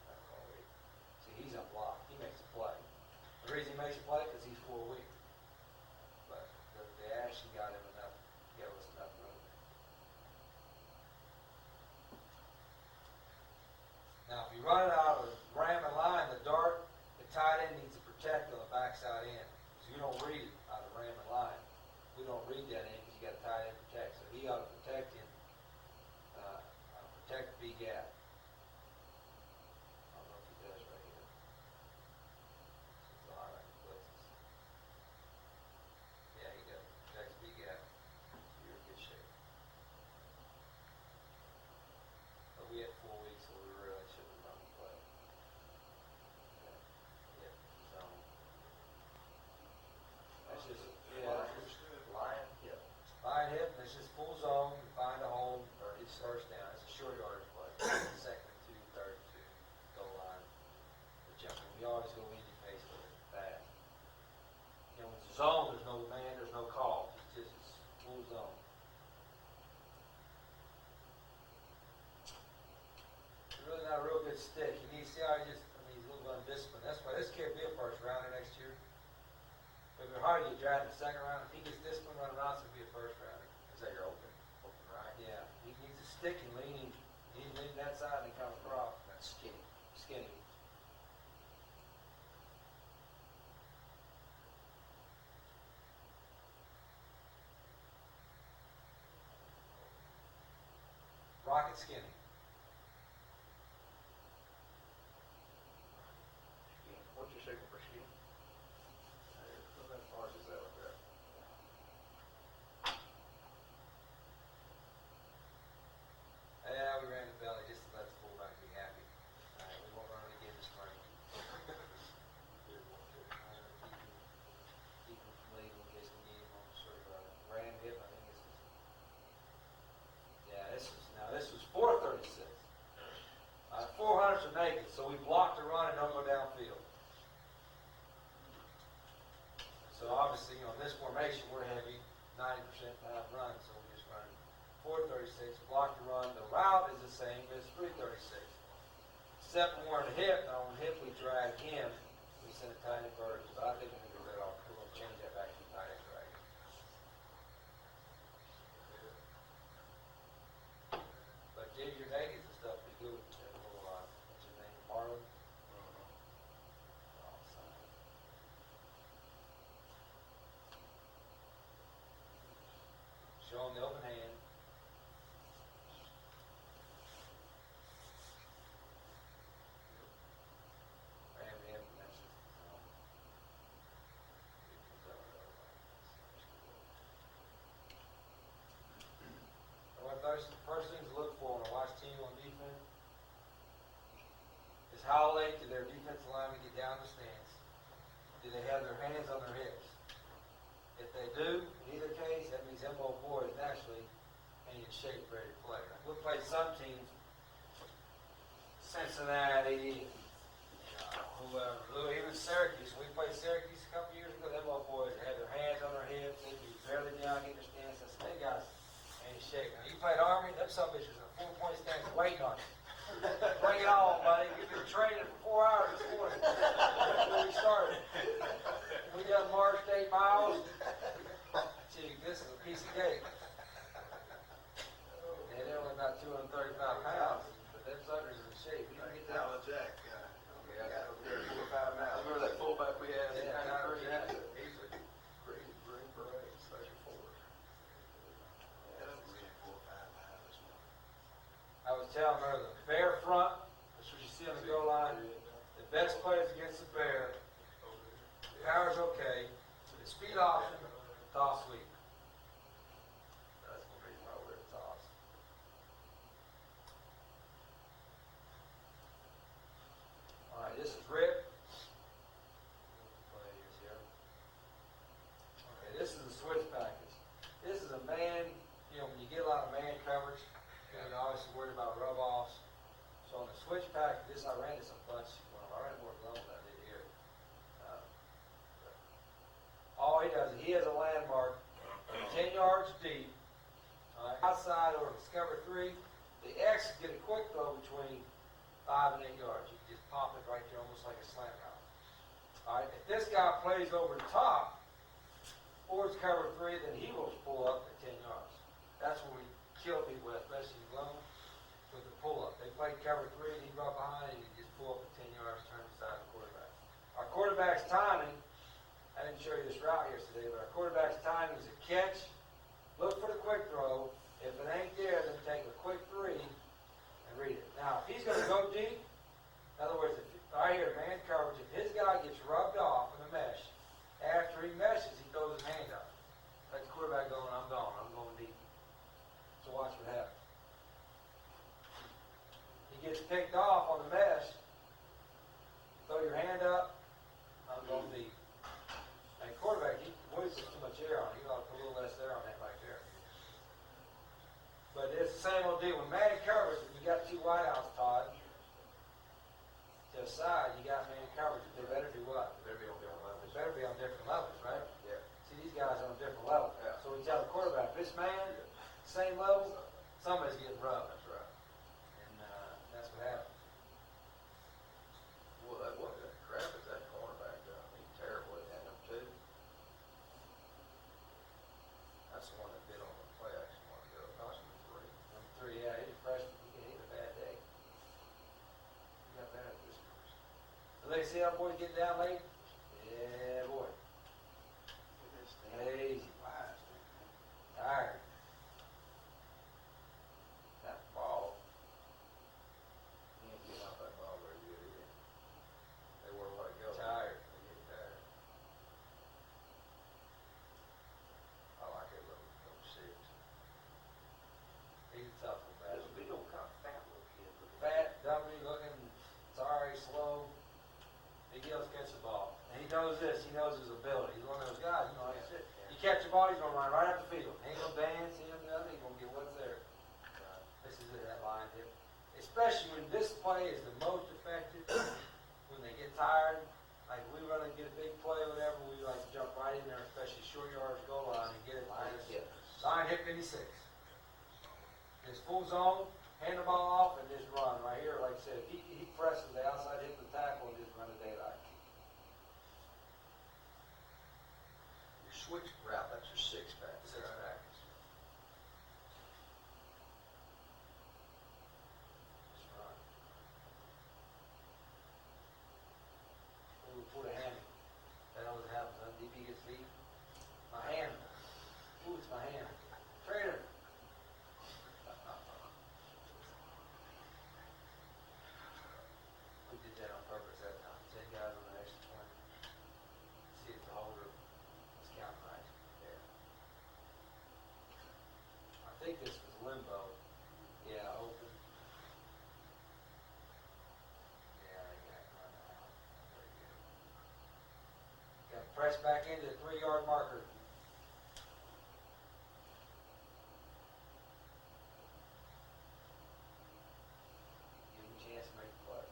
That's all we. See, he's unblocked. He makes a play. The reason he makes a play because he's 4 weak. But the action got him enough, gave us enough room. Now, if you run it out of ram and line, the dart, the tight end needs to protect on the backside end. Because you don't read it out of ram and line. We don't read that in because you got a tight end protect. So he ought to protect him, protect the B gap. I don't know if he does right here. It's all right, blitzes. Yeah, he does. Protects B gap. You're in good shape. But we had 4 weeks, so we really shouldn't run the play. Okay. Yeah, so. That's just, yeah, that's just Lion hip. line hip, that's just full zone, find a hole, or it's first down. It's a short yardage play. Second and 2, third and 2, goal line. We're jumping. We always go in your face with it fast. You know, when it's a zone, there's no man, there's no call. It's just it's full zone. It's really not a real good stick. You need to see how he just, I mean, he's a little undisciplined. That's why this can't be a first rounder next year. But it'd be hard to get drafted in the second round. If he gets disciplined running around, so he'll be a first rounder. Is that your open right? Yeah, he needs to stick and lean. He needs to lean that side and come across. That's skinny. Skinny. Rocket skinny. What's your signal for skinny? Ours is that right there. Yeah, we ran the belly just to let the fullback be happy. We won't run it again this spring. Keep him from leaving in case we need him on the short run. Ran hip, I think this is. Yeah, this was 4:30 this formation, we're heavy, 90% time run, so we just run 436, block the run. The route is the same, but it's 336. Except when we're on the hip, now on the hip we drag him, we send a tight end vertical. But I think we're going to get rid of, we're going to change that back to tight end drag. But give your negatives and stuff to do with that little line. What's your name? Marlon? Awesome. Show them the open hand. Ram him, and that's it. What those first things to look for when I watch team on defense is how late do their defensive linemen get down the stance? Do they have their hands on their hips? If they do, in either case, that means them old boys naturally ain't in shape, ready to play. Like we'll play some teams, Cincinnati, whoever, even Syracuse. We played Syracuse a couple years ago. Them old boys had their hands on their hips. They'd be barely down, getting their stance. I said, they guys ain't shape. Now you played Army, them some bitches in a 4-point stance waiting on you. Bring it on, buddy. You've been training for 4 hours this morning. Before we started. We done marched 8 miles. Gee, this is a piece of cake. And they're only about 235 pounds, but them suckers are in shape. You can get that. Alan Jack, Yeah, 4 or 5 miles. Remember that fullback we had? Yeah, Tyler Jackson. He's a Green Beret, special force. Yeah, that was in 4 or 5 miles. I was telling her the bear front, that's what you see on the goal line. The best players against the bear. Power's okay. The speed option, toss sweep. That's the reason why we're at toss. All right, this is Rick. Okay, this is the switch package. This is a man, when you get a lot of man coverage, you're obviously worried about rub-offs. So on the switch package, I ran this a bunch. I ran more glove than I did here. All he does is he has a landmark 10 yards deep, outside or discover 3. The X get a quick throw between 5 and 8 yards. You can just pop it right there, almost like a slant route. All right, if this guy plays over the top, or it's cover 3, then he will pull up at 10 yards. That's when we kill people, especially in Glome, with the pull up. They play cover 3, and he run behind, and he just pull up at 10 yards, turn beside the quarterback. Our quarterback's timing, I didn't show you this route yesterday, but our quarterback's timing is a catch, look for the quick throw. If it ain't there, then take a quick 3 and read it. Now, if he's going to go deep, in other words, right here, man coverage, if his guy gets rubbed off in the mesh, after he meshes, he throws his hand up. Like the quarterback going, I'm gone, I'm going deep. So watch what happens. He gets picked off on the mesh, throw your hand up, I'm going deep. And quarterback, he wastes too much air on it. You ought to put a little less air on that right there. But it's the same old deal. When man coverage, if you got 2 wideouts, Todd, to the side, you got man coverage. They better do what? They're going to be on They levels. better be on different levels, right? Yeah. See, these guys are on different levels. Yeah. So we tell the quarterback, this man, same level, somebody's getting rubbed. That's right. And that's what happens. Well, what the crap is that cornerback done? He's terrible at that, too. That's the one that bit on the play action one ago. Cost him 3. Number 3, yeah, he's a freshman. He had a bad day. He got better at this course. So they see our boys get down late? Yeah, boy. Easy. Tired. That ball. He ain't getting off that ball very good, is he? They were let it go. Tired. They get tired. I like it, little 6. He's a tough one, There's man. a big old kind of fat little kid. Fat, dummy looking, sorry, slow. He goes catch the ball. And he knows this. He knows his ability. He's one of those guys, like I said. You catch the ball, he's going to run right up the field. He ain't going to dance, he ain't going to do nothing. He's going to get what's there. This is it, that line here. Especially when this play is the most effective, when they get tired. Like we run and get a big play or whatever, we like to jump right in there, especially short yard behind hit 56. Just full zone, hand the ball off, and just run right here. Like I said, if he presses the outside, hit the tackle, and just run the daylight. Your switch route, that's your six pack. Six back. Just run. Ooh, put a hand. That always happens. Huh? DB gets beat. My hand. Ooh, it's my hand. Traitor. We did that on purpose that time. 10 guys on the extra point. See if the holder was counting right. Yeah. I think this was limbo. Yeah, open. Yeah, I got it run out. Very good. Got to press back into the 3-yard marker. Give him a chance to make the play.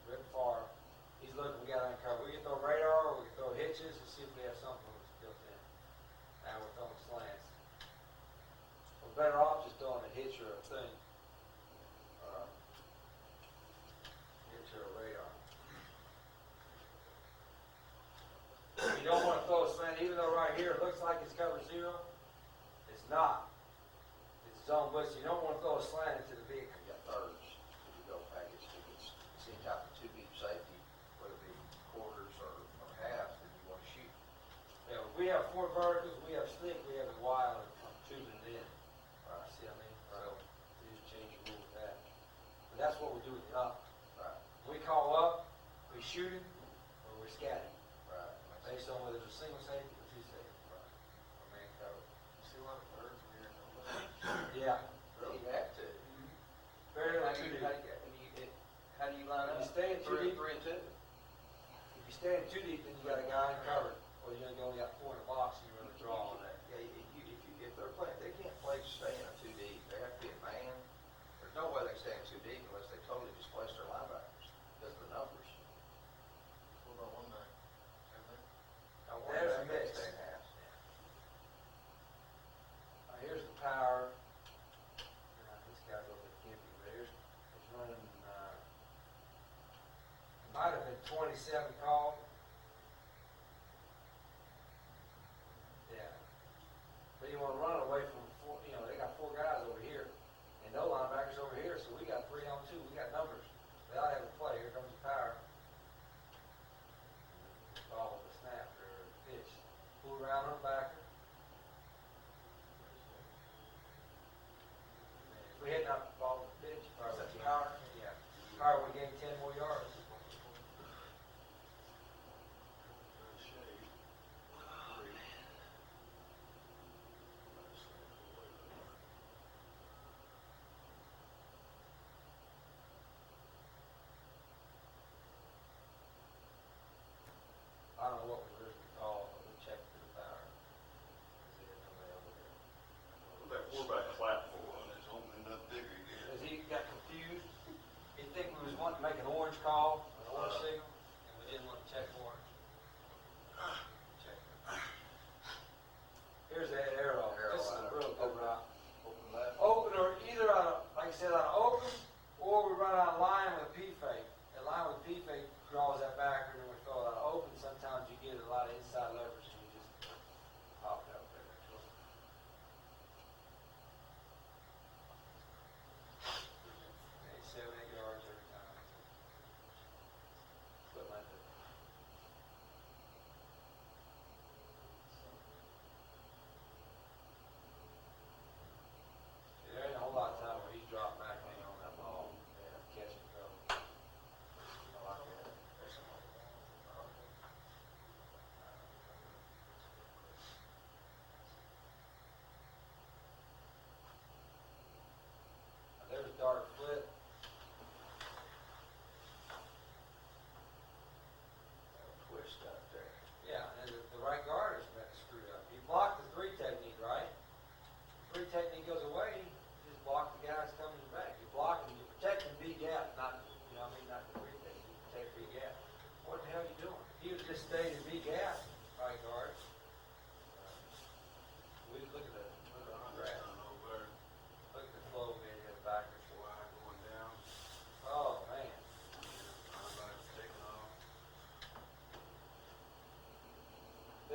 Rick Farr, he's looking, we got to uncover. We can throw radar, or we can throw hitches and see if we have something that's built in. Now we're throwing slants. We're better off just throwing a hitch or a thing. Hitch or a radar. You don't want to throw a slant, even though right here it looks like it's cover 0. It's not. It's zone blitz. You don't want to throw a slant into the vehicle. You got thirds, if you go package, if it's, seems out the 2 deep safety, whether it be quarters or halves, then you want to shoot. Yeah, we have 4 verticals, we have stick, we have it wild, and I'm choosing it in. Right. See what I mean? So, we just change the rule with that. But that's what we do with the up. Right, We call up, we shoot him, or we're scatting, right. based on whether it's a single safety or 2 safety. Right. Or man cover. You see a lot of birds when you're in the Yeah. Really have to. Very How like do you you, how do you line You up? stay in too Three, deep. 3 and 2. If you stay in too deep, then you got a guy covered, or you only got 4 in the box, and you're going to draw on that. Yeah, if they're playing, they can't play staying in 2 deep. They have to be a man. There's no way they stay in 2 deep unless they totally displace their linebackers because of the numbers. What about one night? Same thing? Now, There's a one back, mix. they stay in halves. Here's the power. This guy's a little bit gimpy, but he's running, it might have been 27 called. Yeah. But you want to run away from 4, they got 4 guys over here, and no linebackers over here, so we got 3 on 2. We got numbers. They ought to have a play. Here comes the power. Ball with the snap or pitch. Pull around on the backer. If we hit not the ball with the pitch, or the power, yeah. Power would gain 10 more yards. Shade. I don't know what was originally called, but we checked the power. Because there's nobody over there. That quarterback clap for one, it's opening up bigger again. Because he got confused. He'd think we was wanting to make an orange call, an orange signal, and we didn't want to check for it. Check it. Here's that arrow. This is a real good route. Open left. Open or either on a, like I said, on an open, or we run on a line with a P fake. That line with a P fake draws that back, and then we throw it on open. Sometimes you get a lot of inside leverage, and you just pop it up there. 7, 8 yards every time. Split like that. There ain't a whole lot of time where he's dropped back and on that ball. Yeah, catch and go. I like that. There's a dark flip. Twist out there. Yeah, and the right guard is screwed up. You block the 3 technique, right? The 3 technique goes away, you just block the guys coming back. You're blocking, you're protecting B gap, not, not the 3 technique. You protect B gap. What the hell are you doing? If you would just stayed in B gap, right guard,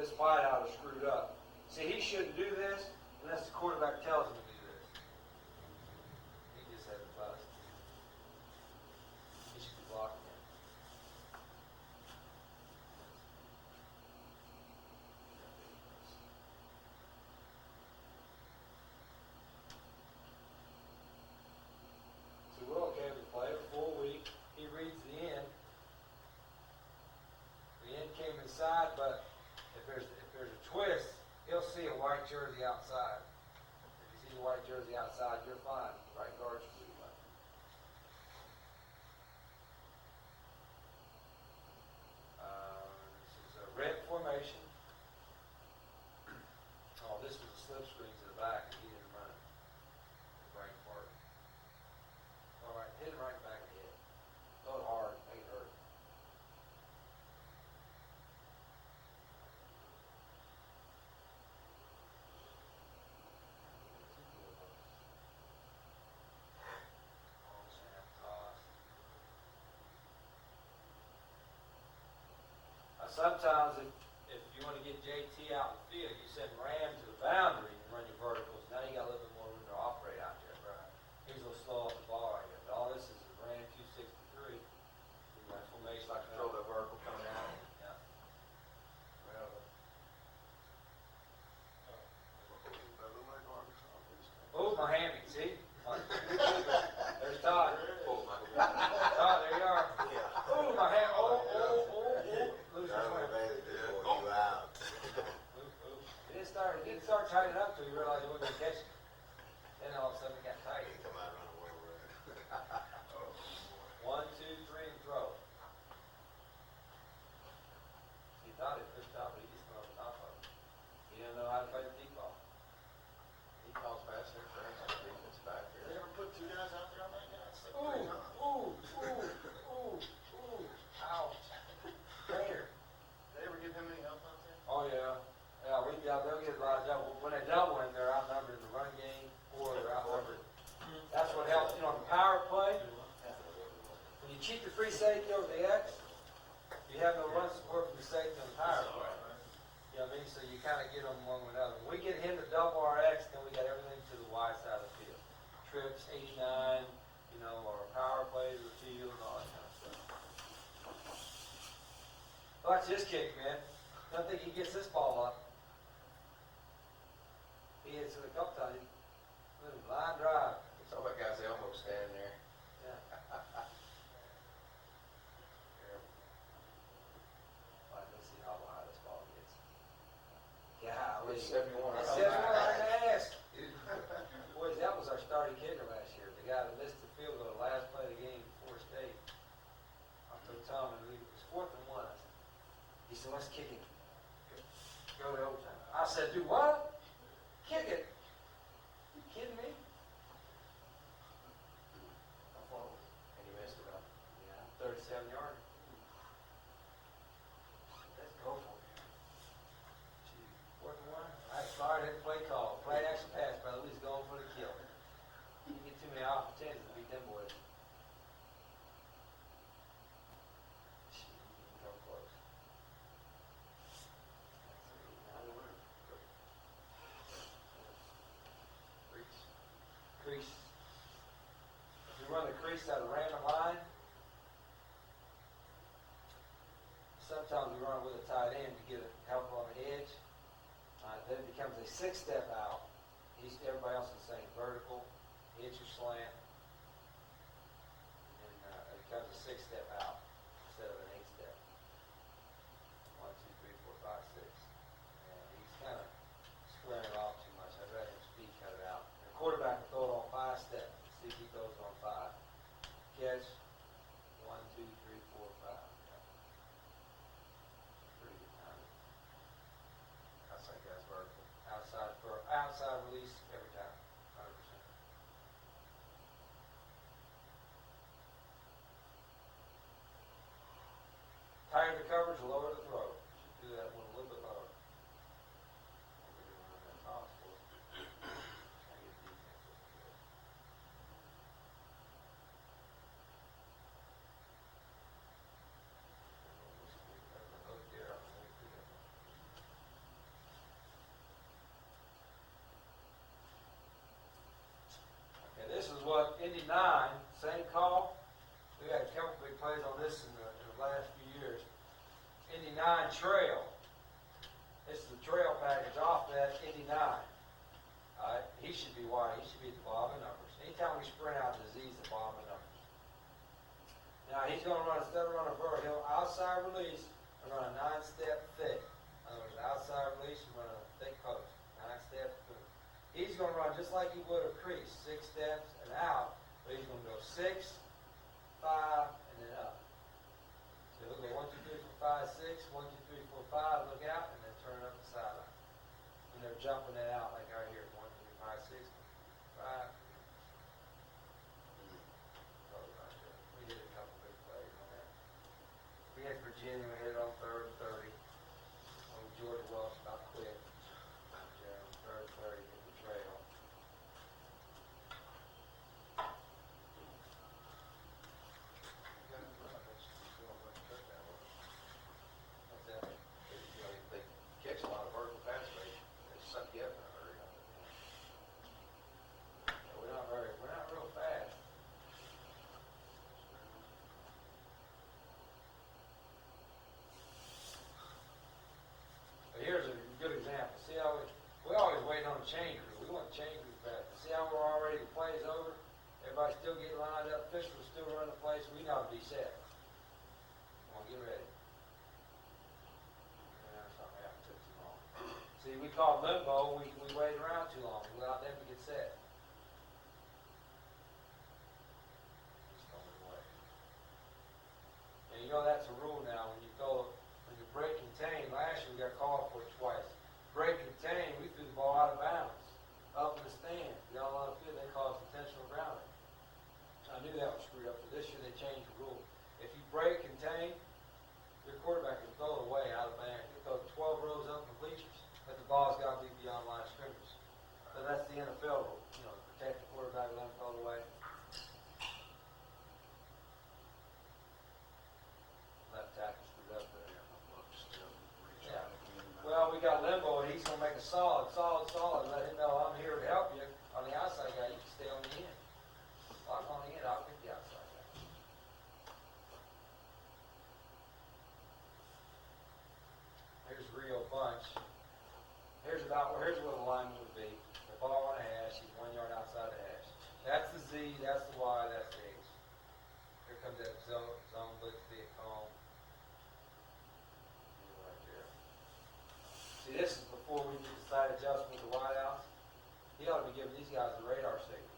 this wideout is screwed up. See, he shouldn't do this unless the quarterback tells him to do this. He just had a bust. He should be blocking it. So we're okay with the play, a full week. He reads the end. The end came inside, but if there's a twist, he'll see a white jersey outside. If you see the white jersey outside, you're fine. Right guard should be fine. This is a red formation. Oh, this was a slip screen to the back, and he didn't run it. The right part. All right, hit him right in the back of the head. Throw it hard, make it hurt. Sometimes if you want to get JT out in the field, you send Ram to the boundary and run your verticals. Now you got a little bit more room to operate out there. Right. He's a little slow off the ball right here. But all this is a Ram 263. My formation like Throw the vertical coming out. Yeah. Well, Oh, my hammy, see? There's Todd. Todd, there you are. Oh, my hand. Oh. Lose your swing. He didn't start tightening up till he realized he wasn't going to catch it. Then all of a sudden it got tight. 1, 2, 3, and throw. He thought it pushed out, but he just went on top of it. He didn't know how to play the deep ball. he calls pass interference on the defense back They there. ever put two guys out there on that guy? It's like Ooh, 3 times. ooh, ouch. Trainer. They ever give him any help out there? Oh, yeah. Yeah, they'll get a lot of double. When they double him, they're outnumbered in the run game, or they're outnumbered. That's what helps, you know, the power play. When you cheat the free safety over the X, you have no run support from the safety on the power play. You know what I mean? So you kind of get them one with another. When we get him to double our X, then we got everything to the wide side of the field. Trips, 89, you know, our power plays, the field, and all that kind of stuff. Watch this kick, man. Don't think he gets this ball up. He hits it a couple times. Line drive. Some of that guy's elbow standing there. Yeah. All right, let's see how high this ball gets. Golly. It's 71. It's 71 right in the ass. Boys, that was our starting kicker last year. The guy that missed the field goal the last play of the game before state. I told Tom, and it was 4th and 1. I said, he said, let's kick it. Go to overtime. I said, do what? Kick it. You kidding me? And he missed it, huh? Yeah, 37 yards. Let's go for it. 4th and 1. All right, Florida hit the play call. Play action pass, brother. He's going for the kill. You get too many opportunities to beat them boys. Go close. Crease. If you run the crease at a random line, sometimes we run it with a tight end to get help on the edge. Then it becomes a 6-step out. Everybody else is saying vertical, edge or slant. And it becomes a 6-step out instead of an 8-step. 1, 2, 3, 4, 5, 6. And he's kind of squaring it off too much. I'd rather him speed cut it out. The quarterback will throw it on 5 steps. See if he throws it on 5. Catch. 1, 2, 3, 4, 5. Yeah. Pretty good timing. Outside guy's vertical. Outside release every time. 100%. Indy 9, same call. We had a couple big plays on this in the last few years. Indy 9 trail. This is the trail package off that Indy 9. He should be wide. He should be at the bottom of numbers. Anytime we sprint out the Z's at the bottom of numbers. Now he's going to run, instead of running a vertical, he'll outside release and run a 9-step thick. In other words, outside release and run a thick post. 9-step boom. He's going to run just like he would a crease, 6 steps and out, but he's going to go 6, 5, and then up. So he'll go 1, 2, 3, 4, 5, 6, 1, 2, 3, 4, 5, look out, and then turn it up the sideline. And they're jumping it out like right here, 1, 2, 3, 5, 6, 5. We did a couple big plays on that. We had Virginia, we hit it on 3rd and 30. On Georgia Wells about quit. Third and 30 hit the trail. What's that? You know, they catch a lot of vertical pass rate, they suck you up in a hurry. We're not real fast. But here's a good example. See how we always wait on the change rule. We want the change rule fast. See how we're already, the play's over? Everybody's still getting lined up. Officials still running the play, so we know to be set. Come on, get ready. Something happened, took too long. See, we called limbo. We waited around too long. We allowed them to get set. Just going away. And you know that's a rule now. When you break contain, last year we got called for it twice. Break contain, we threw the ball out of bounds, up in the stand. Got a lot of field, they caused intentional grounding. I knew that was screwed up, so this year they changed the rule. If you break contain, your quarterback can throw it away out of bounds. You can throw 12 rows up in the bleachers, but the ball's got to be beyond line of scrimmage. So that's the NFL rule. You know, protect the quarterback, let him throw it away. Left tackle screwed up there. Yeah. Well, we got limbo, and he's going to make a solid. Let him know I'm here to help you. On the outside guy, you can stay on the end. Lock on the end, I'll get the outside guy. Here's a real bunch. Here's where the lineman would be. The ball on the hash, he's 1 yard outside the hash. That's the Z, that's the Y, that's the H. Here comes that zone blitz via cone. Right there. See, this is before we do the side adjustment with the wideouts. He ought to be giving these guys the radar signal.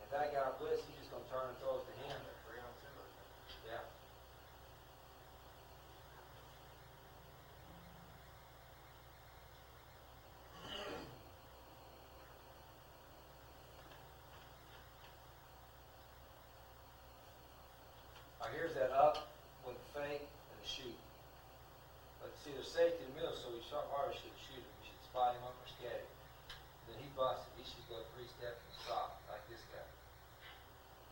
If that guy blitz, he's just going to turn and throw it to him. 3 on 2, I think. Yeah. Now here's that up with the fake and the shoot. But see, there's safety in the middle, so we hardly should shoot him. We should spot him up or scat him. Then he busts it. He should go 3 steps and stop, like this guy.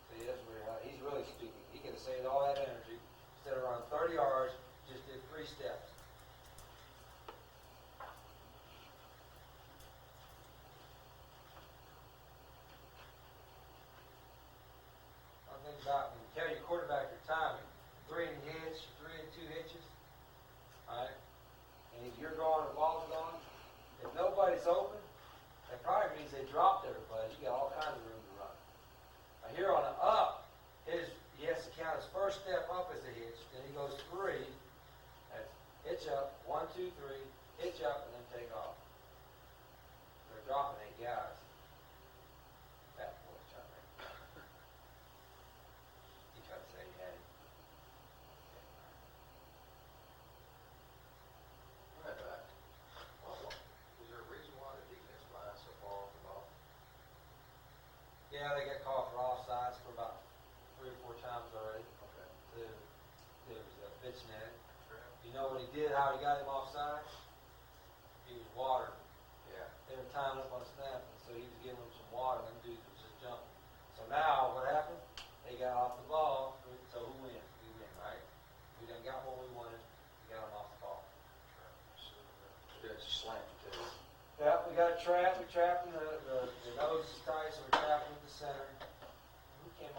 See, that's where he's really speaking. He could have saved all that energy. Instead of running 30 yards, just did 3 steps. One thing about when you tell your quarterback your timing, 3 and hitch, 3 and 2 hitches. Alright? And if you're going, the ball's going, if nobody's open, that probably means they dropped everybody. You got all kinds of room to run. Now here on the up, he has to count his first step up as a hitch. Then he goes 3. That's hitch up, 1, 2, 3, hitch up, and then take off. They're dropping 8 guys. That boy's trying to make it. He tried to say he had it. Right back. Is there a reason why the defense line so far off the ball? Yeah, they got called for offsides for about 3 or 4 times already. Okay. There was a pitching at it. You know what he did, how he got him offside? He was watering. Yeah. They were tying up on a snap, and so he was giving them some water, and them dudes was just jumping. So now, what happened? They got off the ball, so who wins? We win, right? We done got what we wanted, we got them off the ball. Yeah, it's a slant too. Yeah, we got a trap, we trapped him, the nose is tight, so we're trapping at the center. Who came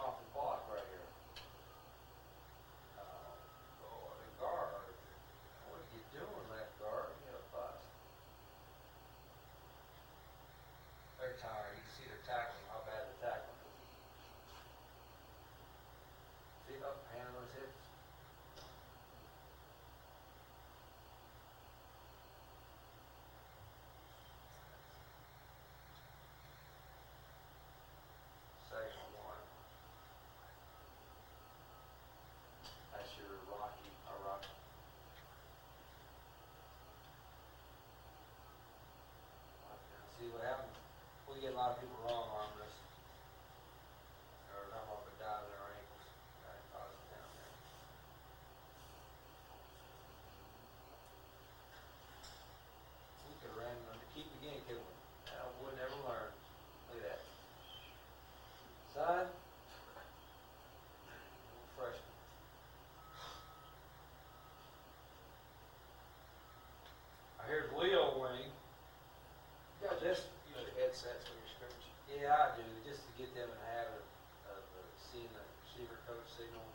receiver coach signal,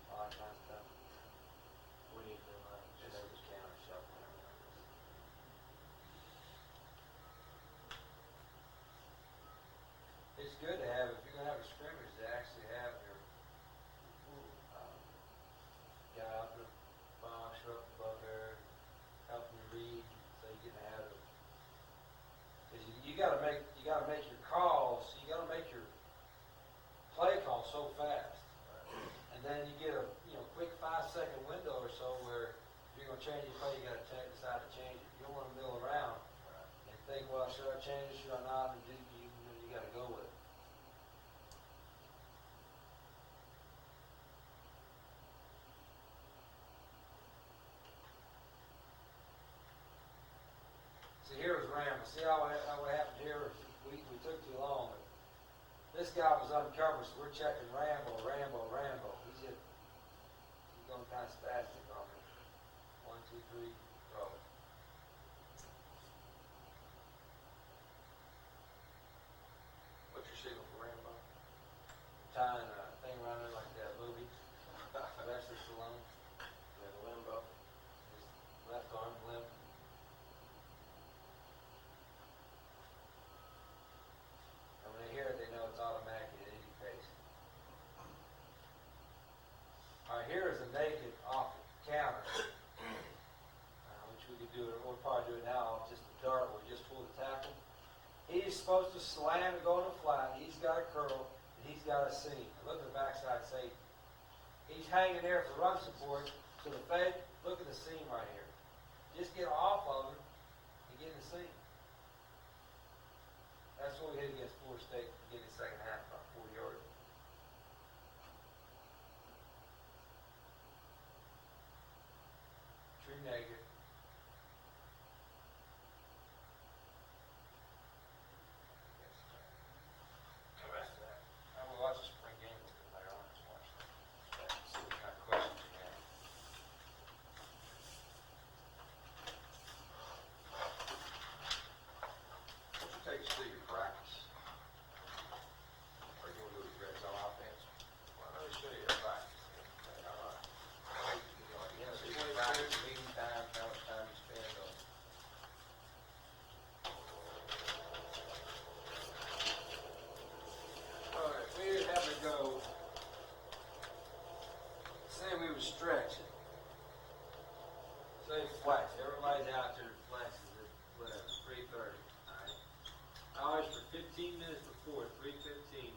all that kind of stuff. We need to, Just just, as counter shuffle and everything. It's good to have, if you're gonna have a scrimmage, to actually have your, guy out the box or up above there, helping you read, so you get out of. Cause you gotta make your calls, you gotta make your play call so fast. And then you get a, quick 5-second window or so where if you're gonna change your play, you gotta decide to change it. You don't wanna mill around and think, well, should I change it, should I not, and you gotta go with it. See, here was Rambo. See how what happened here? We took too long. This guy was uncovered, so we're checking Rambo. He's going kind of spastic on me. 1, 2, 3, throw. what's your signal for Rambo? Tying a thing around there like that movie. Sylvester Stallone. Yeah, the limbo. His left arm limp. And when they hear it, they know it's automatic at any pace. All right, here is a naked off the counter, which we could do, we'll probably do it now, just a dart, we just pull the tackle. He's supposed to slam and go to flat, he's got a curl, and he's got a seam. Look at the backside safety. He's hanging there for run support, so the fake, look at the seam right here. Just get off of him and get in the seam. That's what we hit against Florida State, in the second half, about 40 yards. True negative. The rest of that. I will watch the spring game with you later on. Just watch that. See what kind of questions you have. What's it take to do your practice? Are you gonna do a red zone offense? Well, let me show you a practice. All right. Yeah, So you want to practice meeting time, how much time you spend on. All right, we would have to go, say we were stretching. Say flex, everybody's out there flexing at whatever, 3:30, all right? Always for 15 minutes before, 3:15.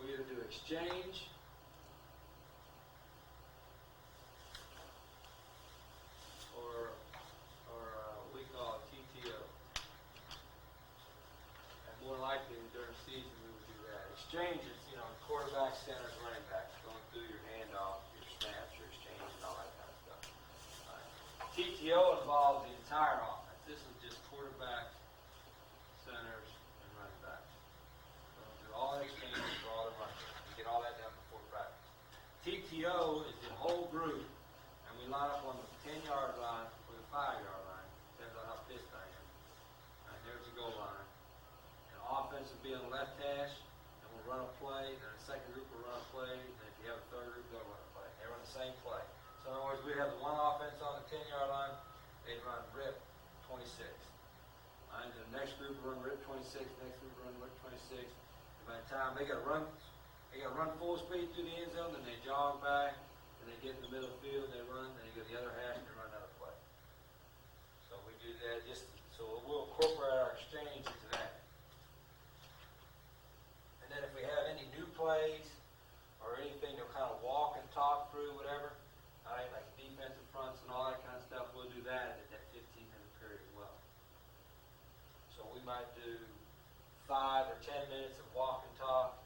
We either do exchange or we call it TTO. And more likely during the season, we would do that. Exchange is, quarterback, centers, running backs, going through your handoff, your snaps, your exchange, and all that kind of stuff. All right. TTO involves the entire offense. This is just quarterbacks, centers, and running backs. Going through all the exchanges for all the running backs. We get all that done before practice. TTO is the whole group, and we line up on the 10-yard line or the 5-yard line, depends on how pissed I am. All right, there's the goal line. And offense will be on the left hash, and we'll run a play, and the second group will run a play, and if you have a third group, they'll run a play. They run the same play. So in other words, we have the one offense on the 10-yard line, they run rip 26. And the next group will run rip 26, next group will run rip 26. And by the time they gotta run full speed through the end zone, then they jog back, and they get in the middle of the field, they run, then they go to the other hash, and they run another play. So we do that so we'll incorporate our exchange into that. And then if we have any new plays, or anything to kind of walk and talk through, whatever, all right, like defensive fronts and all that kind of stuff, we'll do that at that 15-minute period as well. So we might do 5 or 10 minutes of walk and talk,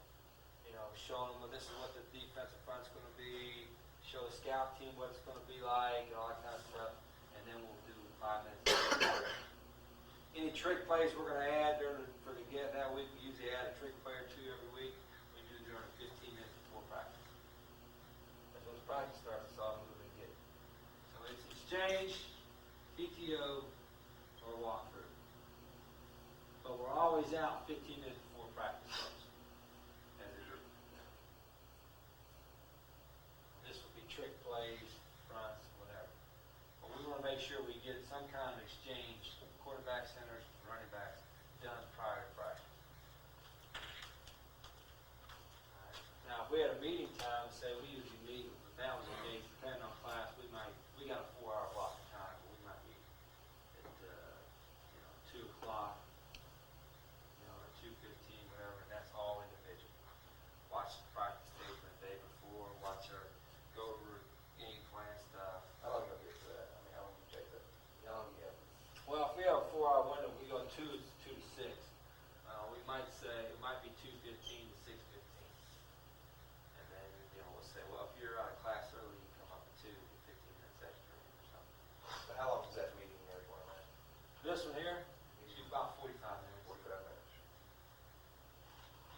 showing them this is what the defensive front's going to be, show the scout team what it's going to be like, and all that kind of stuff, and then we'll do 5 minutes. Any trick plays we're going to add for the get that week, we usually add a trick play or 2 every week. We do during 15 minutes before practice. That's when practice starts, it's all moving and get. So it's exchange, PTO, or walkthrough. But we're always out 15 minutes before practice starts. As a group. wanna make sure we get some kind of exchange, quarterback centers, running backs, done prior to practice. Now, if we had a meeting time, say we usually meet, but that was the case, depending on class, we got a 4-hour block of time, but we might meet at, 2 o'clock, or 2:15, whatever, and that's all individual. Watch the practice tape the day before, watch our, go over game plan stuff. How long you get for that? I mean, how long you take that? How long you have? Well, if we have a 4-hour window, we go 2 to 6. We might say, it might be 2:15 to 6:15. And then, we'll say, well, if you're out of class early, you come up at 2, get 15 minutes extra or something. But how long is that meeting there for, man? This one here, it's about 45 minutes. 45 minutes.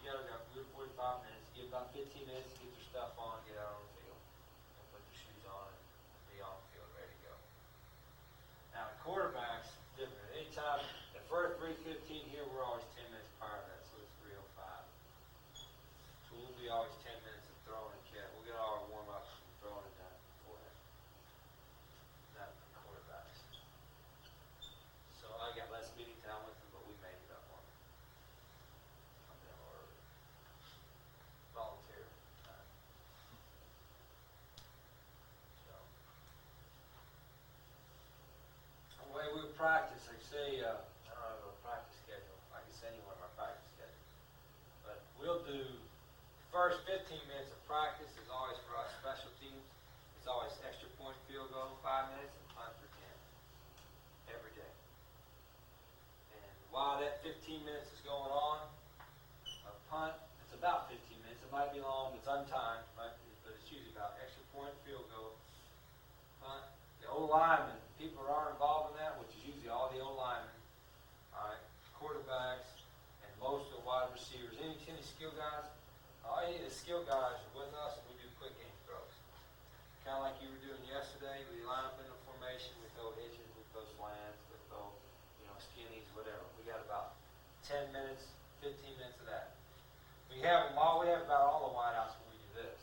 You gotta go, do 45 minutes, give about 15 minutes to get your stuff on, get out on the field, and put your shoes on and be on the field, ready to go. Now, the quarterback's different. Anytime, the first 3:15 here, we're always 10 minutes prior to that, so it's 3:05. So we'll be always 10 minutes of throwing and catch. We'll get all our warm-ups and throwing it done before that. Not the quarterbacks. So I got less meeting time with them, but we made it up on them. Or volunteer time. So, the way we practice, like say, I don't have a practice schedule. I can send you one of my practice schedules. But we'll do, first 15 minutes of practice is always for our special teams. It's always extra point field goal, 5 minutes, and punt for 10. Every day. And while that 15 minutes is going on, a punt, it's about 15 minutes. It might be long, it's untimed, but it's usually about extra point, field goal, punt. The O-linemen, people who are involved in that, which is usually all the O-linemen, all right, quarterbacks, and most of the wide receivers, any skill guys, any of the skill guys are with us, and we do quick game throws. Kind of like you were doing yesterday, we line up in the formation, we throw hitches, we throw slants, we throw, skinnies, whatever. We got about 10 minutes, 15 minutes of that. We have about all the wideouts when we do this.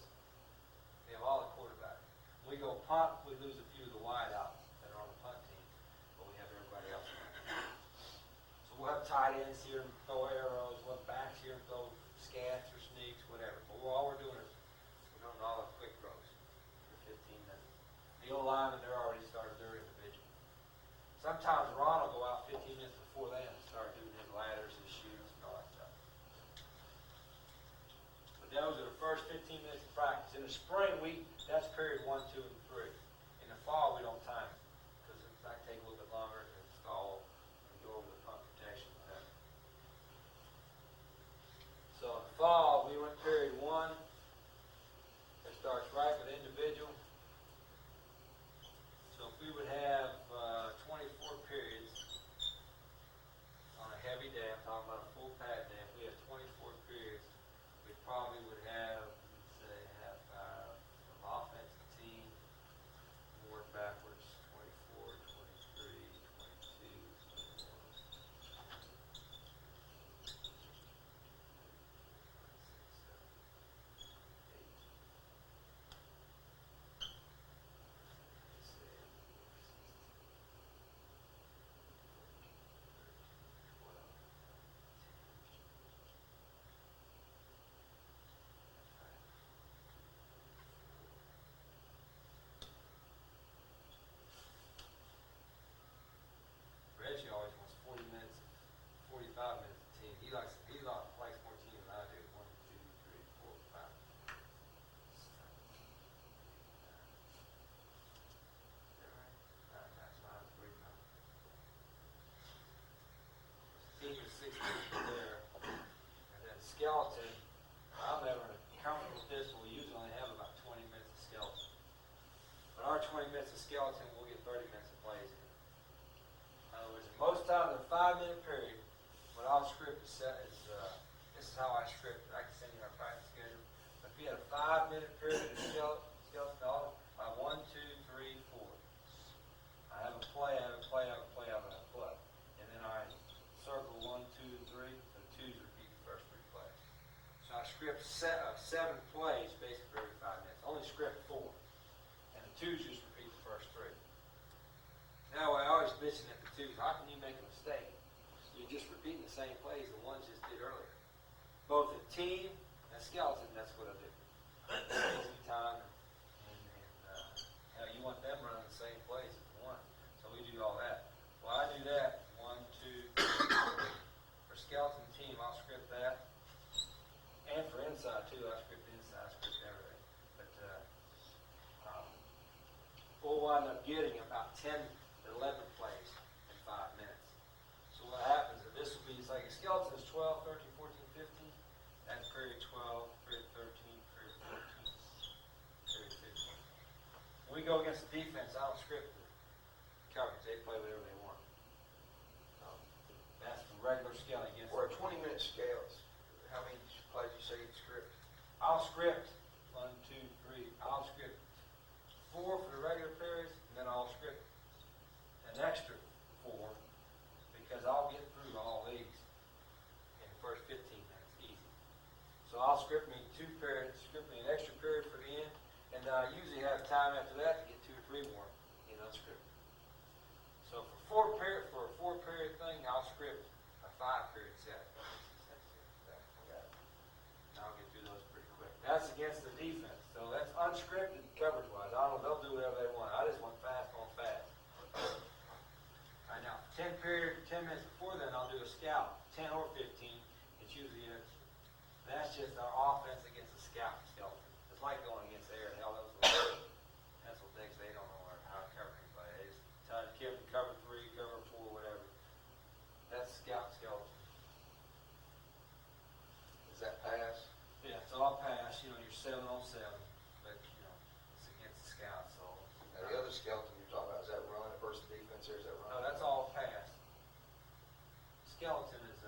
We have all the quarterbacks. When we go punt, we lose a few of the wideouts that are on the punt team, but we have everybody else. So we'll have tight ends here and throw arrows, we'll have backs here and throw scats or sneaks, whatever. But all we're doing is we're doing all the quick throws for 15 minutes. The O-linemen, they're already started their individual. Sometimes Ron will go out 15 minutes before that and start doing his ladders, his shoots, and all that stuff. But those are the first 15 minutes of practice. In the spring, that's period 1, 2, and 3. In the fall, we don't time it because it might take a little bit longer to install and go over the pump protection. So in the fall, we went period 1. It starts right with individual. So if we would have 24 periods on a heavy day, I'm talking about a full pad day, if we have 24 periods, we probably would have, let's say, half hour of offensive team, work backwards, 24, 23, 22, 21, 22, 23, 24, 25. Reggie always wants 40 minutes, 45 minutes a team. He likes more team than I do. 1, 2, 3, 4, 5. Senior 6 people there, and then skeleton. I'm never comfortable with this, but we usually only have about 20 minutes of skeleton. But our 20 minutes of skeleton, we'll get 30 minutes of plays in. In other words, most times in a 5-minute period, what I'll script is set is, this is how I script it. I can send you my practice schedule. But if you had a 5-minute period of skeleton, all by 1, 2, 3, 4. I have a play, I have a play, I have a play, I have a play. And then I circle 1, 2, and 3. So 2's repeat the first 3 plays. So I script 7 plays basically for every 5 minutes. Only script 4. And the 2's just repeat the first 3. bitching at the twos, how can you make a mistake? You're just repeating the same plays the ones just did earlier. Both in team and skeleton, that's what I do. Saves me time and you want them running the same plays as the one. So we do all that. Well, I do that, 1, 2, 3. For skeleton team, I'll script that. And for inside too, I script inside, I script everything. But we'll wind up getting about 10 to 11 plays in 5 minutes. So what happens is this will be, it's like a skeleton is 12, 13, 14, 15. That's period 12, period 13, period 14, period 15. When we go against the defense, I don't script the coverage. They play whatever they want. That's the regular scaling against. For a 20-minute scales, how many plays you say you script? I'll script 1, 2, 3. I'll script 4 for the regular periods, and then I'll script an extra 4 because I'll get through all these in the first 15 minutes, easy. So I'll script me 2 periods, script me an extra period for the end, and then I usually have time after that to get 2 or 3 more in unscripted. So for a 4-period thing, I'll script a 5-period set. And I'll get through those pretty quick. That's against the defense, so that's unscripted coverage-wise. I don't know, they'll do whatever they want. I just want fast on fast. All right, now, 10 minutes before then, I'll do a scout, 10 or 15. It's usually, that's just our offense against the scout skeleton. It's like going against the air. Hell, those little pencil dicks, they don't know how to cover anybody. They just tell the kid to cover 3, cover 4, whatever. That's scout skeleton. Is that pass? Yeah, it's all pass, you're 7 on 7, but, it's against the scout, so. Now, the other skeleton you're talking about, is that run versus defense, or is that run? No, that's all pass. Skeleton is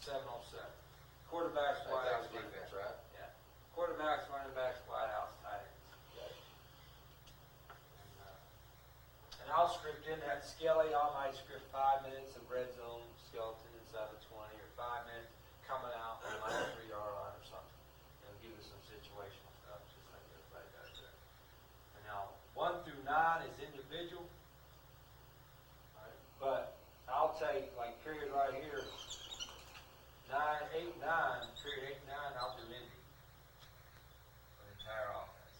7 on 7. Quarterback's wide That outs. was defense, right? Yeah. Quarterbacks, running backs, wide outs, tight ends. And I'll script in that skelly. I might script 5 minutes of red zone skeleton inside the 20, or 5 minutes coming out on my 3-yard line or something. Give us some situational stuff, just like everybody does there. And now, 1 through 9 is individual. All right. But I'll take, like, period right here, 8, 9, period 8, 9, I'll do Indy for the entire offense.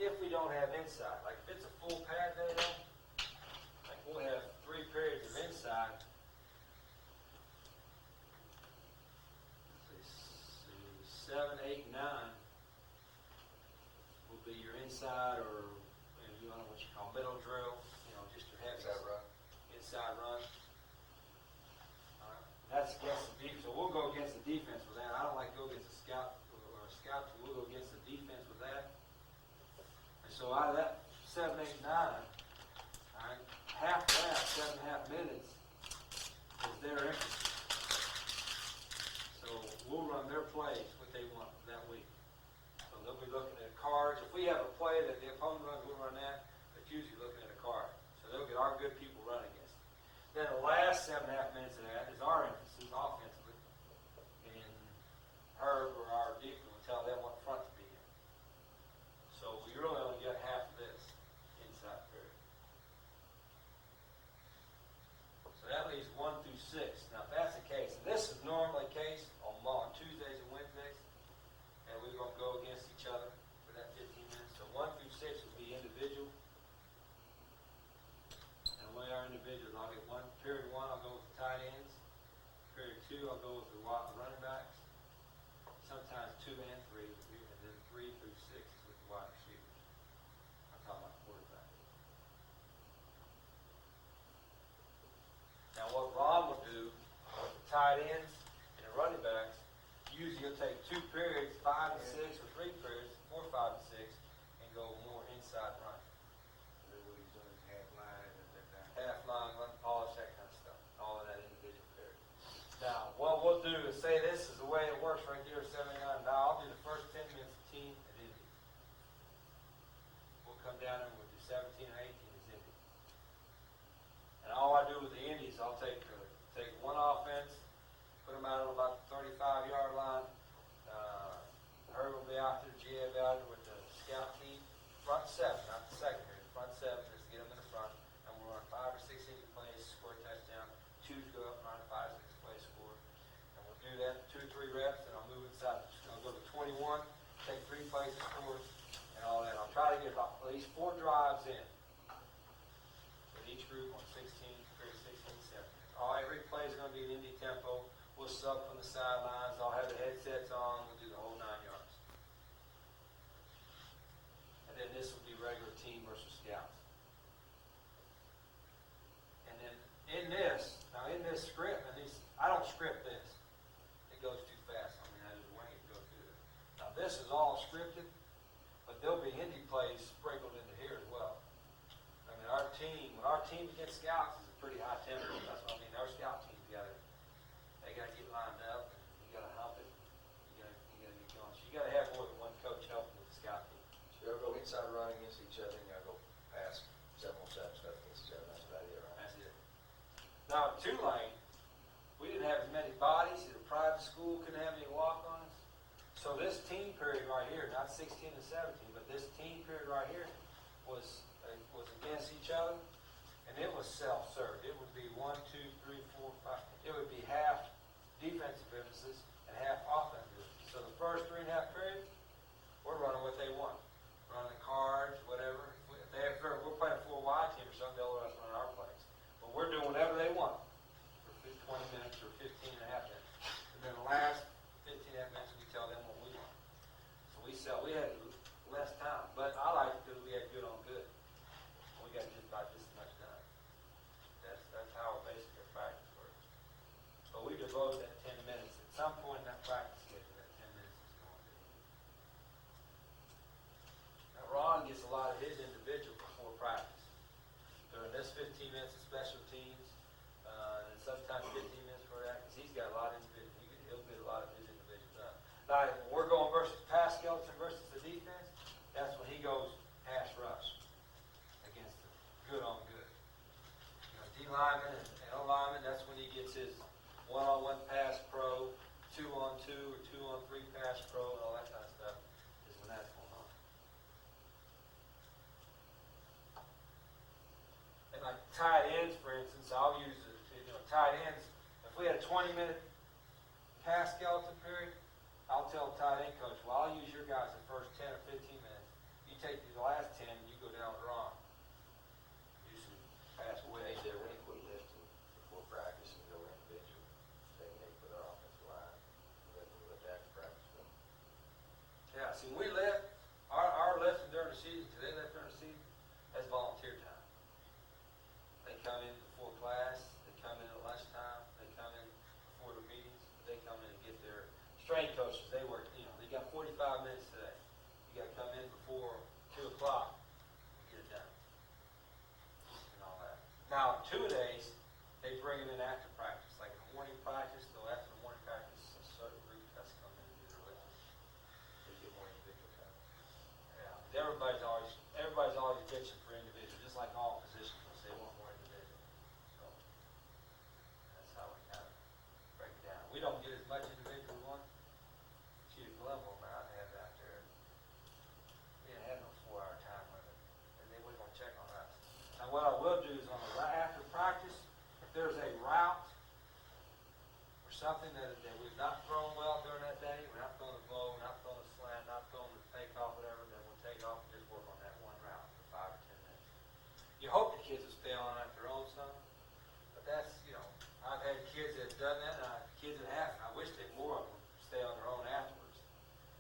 If we don't have inside, like if it's a full pad day though, like we'll have 3 periods of inside. Let's see, 7, 8, 9 will be your inside, or you don't know what you call middle drill, just your heavy Is that right? inside run. All right. That's against the defense. So we'll go against the defense with that. I don't like to go against the scout or a scout, so we'll go against the defense with that. And so out of that 7, 8, 9, all right, half that, 7.5 minutes is their emphasis. So we'll run their plays, what they want that week. So they'll be looking at cards. If we have a play that the opponent runs, we'll run that. But usually looking at a card. So they'll get our good people running against it. Then the last 7.5 minutes of that is our emphasis offensively. And Herb or our defense will tell them what front to be in. So we really only get half of this inside period. So that leaves 1 through 6. Now if that's the case, and this is normally the case on Tuesdays and Wednesdays, and we're going to go against each other for that 15 minutes. So 1 through 6 will be individual. And the way our individuals, I'll get period 1, I'll go with the tight ends. Period 2, I'll go with the running backs. Sometimes 2 and 3, and then 3 through 6 is with the wide receivers. I'm talking about quarterback. Now what Ron will do with the tight ends and the running backs, usually he'll take 2 periods, 5 and 6, or 3 periods, 4, 5, and 6, and go more inside run. Half line, run, polish, that kind of stuff. All of that individual period. Now, what we'll do is say this is the way it works right there, 79. Now, I'll do the first 10 minutes of team at Indy. We'll come down and we'll do 17 and 18 as Indy. And all I do with the Indies, I'll take one offense, put them out on about the 35-yard line, we'll sub from the sidelines, I'll have the headsets on, we'll do the whole 9 yards. And then this will be regular team versus scouts. And then in this script, and I don't script this. It goes too fast. I mean, I just wing it and go through it. Now this is all scripted, but there'll be indie plays sprinkled into here as well. I mean, when our team against scouts is a pretty high tempo. That's what I mean. Our scout teams they gotta get lined up, and you gotta help it. You gotta get going. So you gotta have more than one coach helping with the scout team. So y'all go inside run against each other, and y'all go pass 7-on-7 stuff against each other, that's about it, right? That's it. Now, at Tulane, we didn't have as many bodies. The private school couldn't have any walk-ons. So this team period right here, not 16 and 17, but this team period right here was against each other, and it was self-serve. It would be 1, 2, 3, 4, 5. It would be half defensive emphasis and half offensive. So the first 3.5 periods, we're running what they want. Running the cards, whatever. If we're playing 4 wide team or something, they'll let us run our plays. But we're doing whatever they want for 20 minutes or 15 and a half minutes. And then the last 15 and a half minutes, we tell them what we want. So we had less time. But I like it because we had good on good. We got just about this much done. That's how basically our practice works. But we devote that 10 minutes. At some point in that practice schedule, that 10 minutes is going to be. Now, Ron gets a lot of his individual before practice. During this 15 minutes of special teams, and sometimes 15 minutes for that, because he's got a lot of individual. He'll get a lot of his individual done. Now, when we're going versus pass skeleton versus the defense, that's when he goes pass rush against them. Good on good. You know, D lineman and O lineman, that's when he gets his 1-on-1 pass pro, 2-on-2 or 2-on-3 pass pro, and all that kind of stuff is when that's going on. And like tight ends, for instance, I'll use tight ends. If we had a 20-minute pass skeleton period, I'll tell the tight end coach, well, I'll use your guys the first 10 or 15 minutes. You take the last 10 and you go down with Ron. Do some pass away. They did when they quit lifting before practice and go individual. They put their offensive line, let that practice them. Yeah, see, when we lift, our lifting during the season, because they lift during the season, that's volunteer time. They come in before class, they come in at lunchtime, they come in before the meetings, they come in and get their strength coaches. They work, they got 45 minutes today. You got to come in before 2 o'clock to get it done. And all that. Now, 2 days, they bring them in after practice. Like in the morning practice, though after the morning practice, a certain group has to come in and do their lifting. They get more individual time. Yeah. Everybody's always bitching for individual, just like all positions. They want more individual. So that's how we kind of break it down. We don't get as much individual one. Chief Glenville and I had out there. We didn't have no 4-hour time limit, and they weren't gonna check on us. And what I will do is after practice, if there's a route or something that we've not thrown well during that day, we're not throwing the blow, we're not throwing the slant, not throwing the takeoff, whatever, then we'll take off and just work on that one route for 5 or 10 minutes. You hope the kids will stay on at their own some, but that's, I've had kids that have done that, and kids that haven't. I wish that more of them stay on their own afterwards,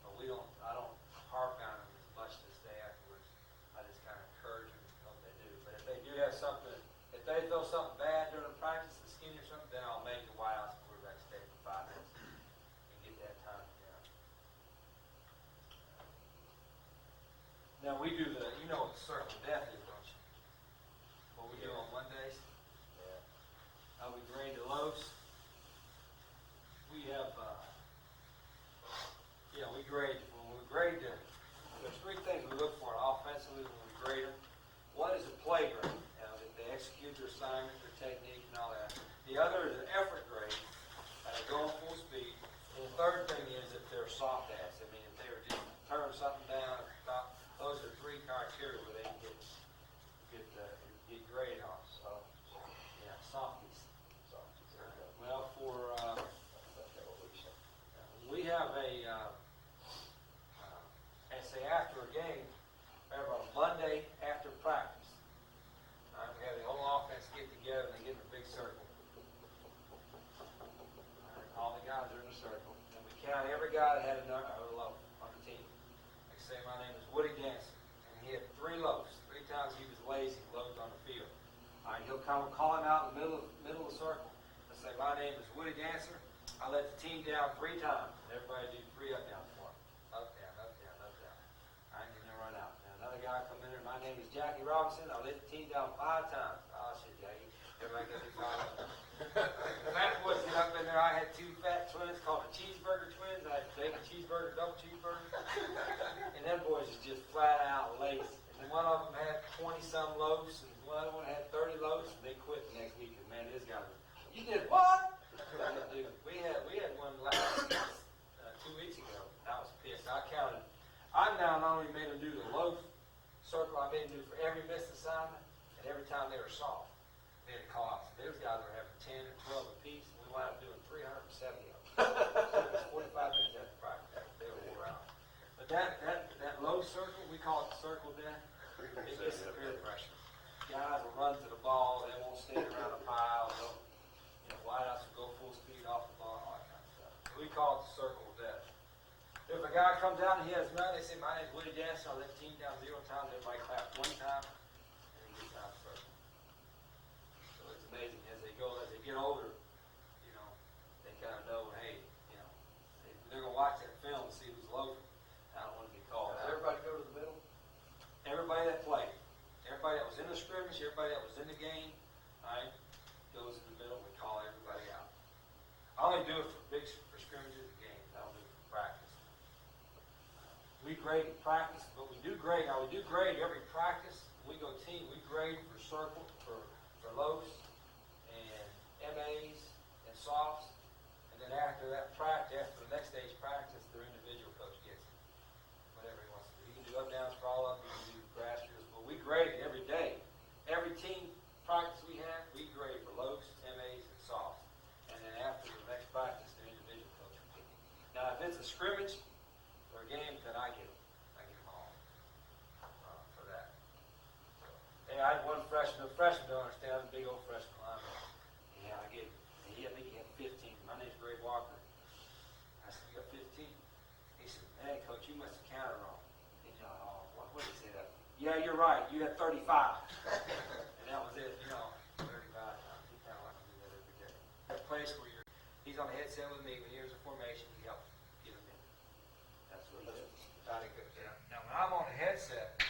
but I don't harp on them as much to stay afterwards. I just kind of encourage them and hope they do. But if they do have something, if they throw something bad during the practice, the skinny or something, then I'll make the White House quarterback stay for 5 minutes and get that time down. Now we do the circle of death is, don't you? What we do on Mondays, Yeah. how we grade the loaves. We have, we grade, when we grade there's 3 things we look for offensively when we grade them. One is a play grade, that they execute their assignment, their technique, and all that. The other is an effort grade, they're going full speed. And the third thing is if they're soft ass. I mean, if they were just turning something down at the top, those are 3 criteria where they can get graded on. So, yeah, softies. So, there you go. guy that had a loaf on the team. Like say, my name is Woody Ganson, and he had 3 loaves. 3 times he was lazy, loafed on the field. All right, he'll come call him out in the middle of the circle and say, my name is Woody Ganser. I let the team down 3 times. And everybody do 3 up downs for him. Up, down, up, down, up, down. All right, and then run out. Now another guy come in there, my name is Jackie Robinson. I let the team down 5 times. Oh shit, Jackie. Everybody got to 5 up. The fat boys get up in there. I had 2 fat twins called the cheeseburger twins. I had bacon cheeseburger, double cheeseburger. And them boys is just flat out lazy. And then one of them had 20-some loaves, and one other one had 30 loaves, and they quit the next week. And man, this guy was, you did what? Dude, we had one last 2 weeks ago. I was pissed. I counted. I now not only made them do the loaf circle, I made them do for every missed assignment, and every time they were soft. They had to call out. So those guys were having 10 or 12 apiece, and we wound up doing 370 of them. So it was 45 minutes after practice. They were wore out. But that low circle, we call it the circle then. It gets the peer pressure. Guys will run to the ball. They won't stand around a pile. They'll, wideouts will go full speed off the ball, all that kind of stuff. So we call it the circle of death. If a guy comes out and he has none, they say, my name's Woody Jansen. I let the team down 0 times. Everybody clap 1 time, and he gets out of the circle. So it's amazing. As they get older, they kind of know, hey, they're going to watch that film and see who's loafing. I don't want to get called out. Everybody go to the middle? Everybody that played, everybody that was in the scrimmage, everybody that was in the game, all right, goes in the middle. We call everybody out. I only do it for scrimmages and games. I don't do it for practice. We grade in practice, but we do grade. Now we do grade every practice. We go team. We grade for circle, for lows, and MAs, and softs. And then after that practice, after the next stage practice, their individual coach gets it. Whatever he wants to do. He can do up downs for all of them. He can do grass drills. But we grade every day. Every team practice we have, we grade for lows, MAs, and softs. And then after the next practice, the individual coach will get it. Now, if it's a scrimmage or a game, then I get them. I get them all for that. So, hey, I had one freshman. The freshman don't understand. I'm a big old freshman lineman. Yeah, I get. I think he had 15. My name's Greg Walker. I said, you got 15? He said, man, coach, you must have counted wrong. He said, oh, what did he say that? Yeah, you're right. You had 35. And that was it, 35 times. He kind of like to do that every day. That place where he's on the headset with me, when here's a formation, he helps get him in. That's what he does. Now, when I'm on the headset,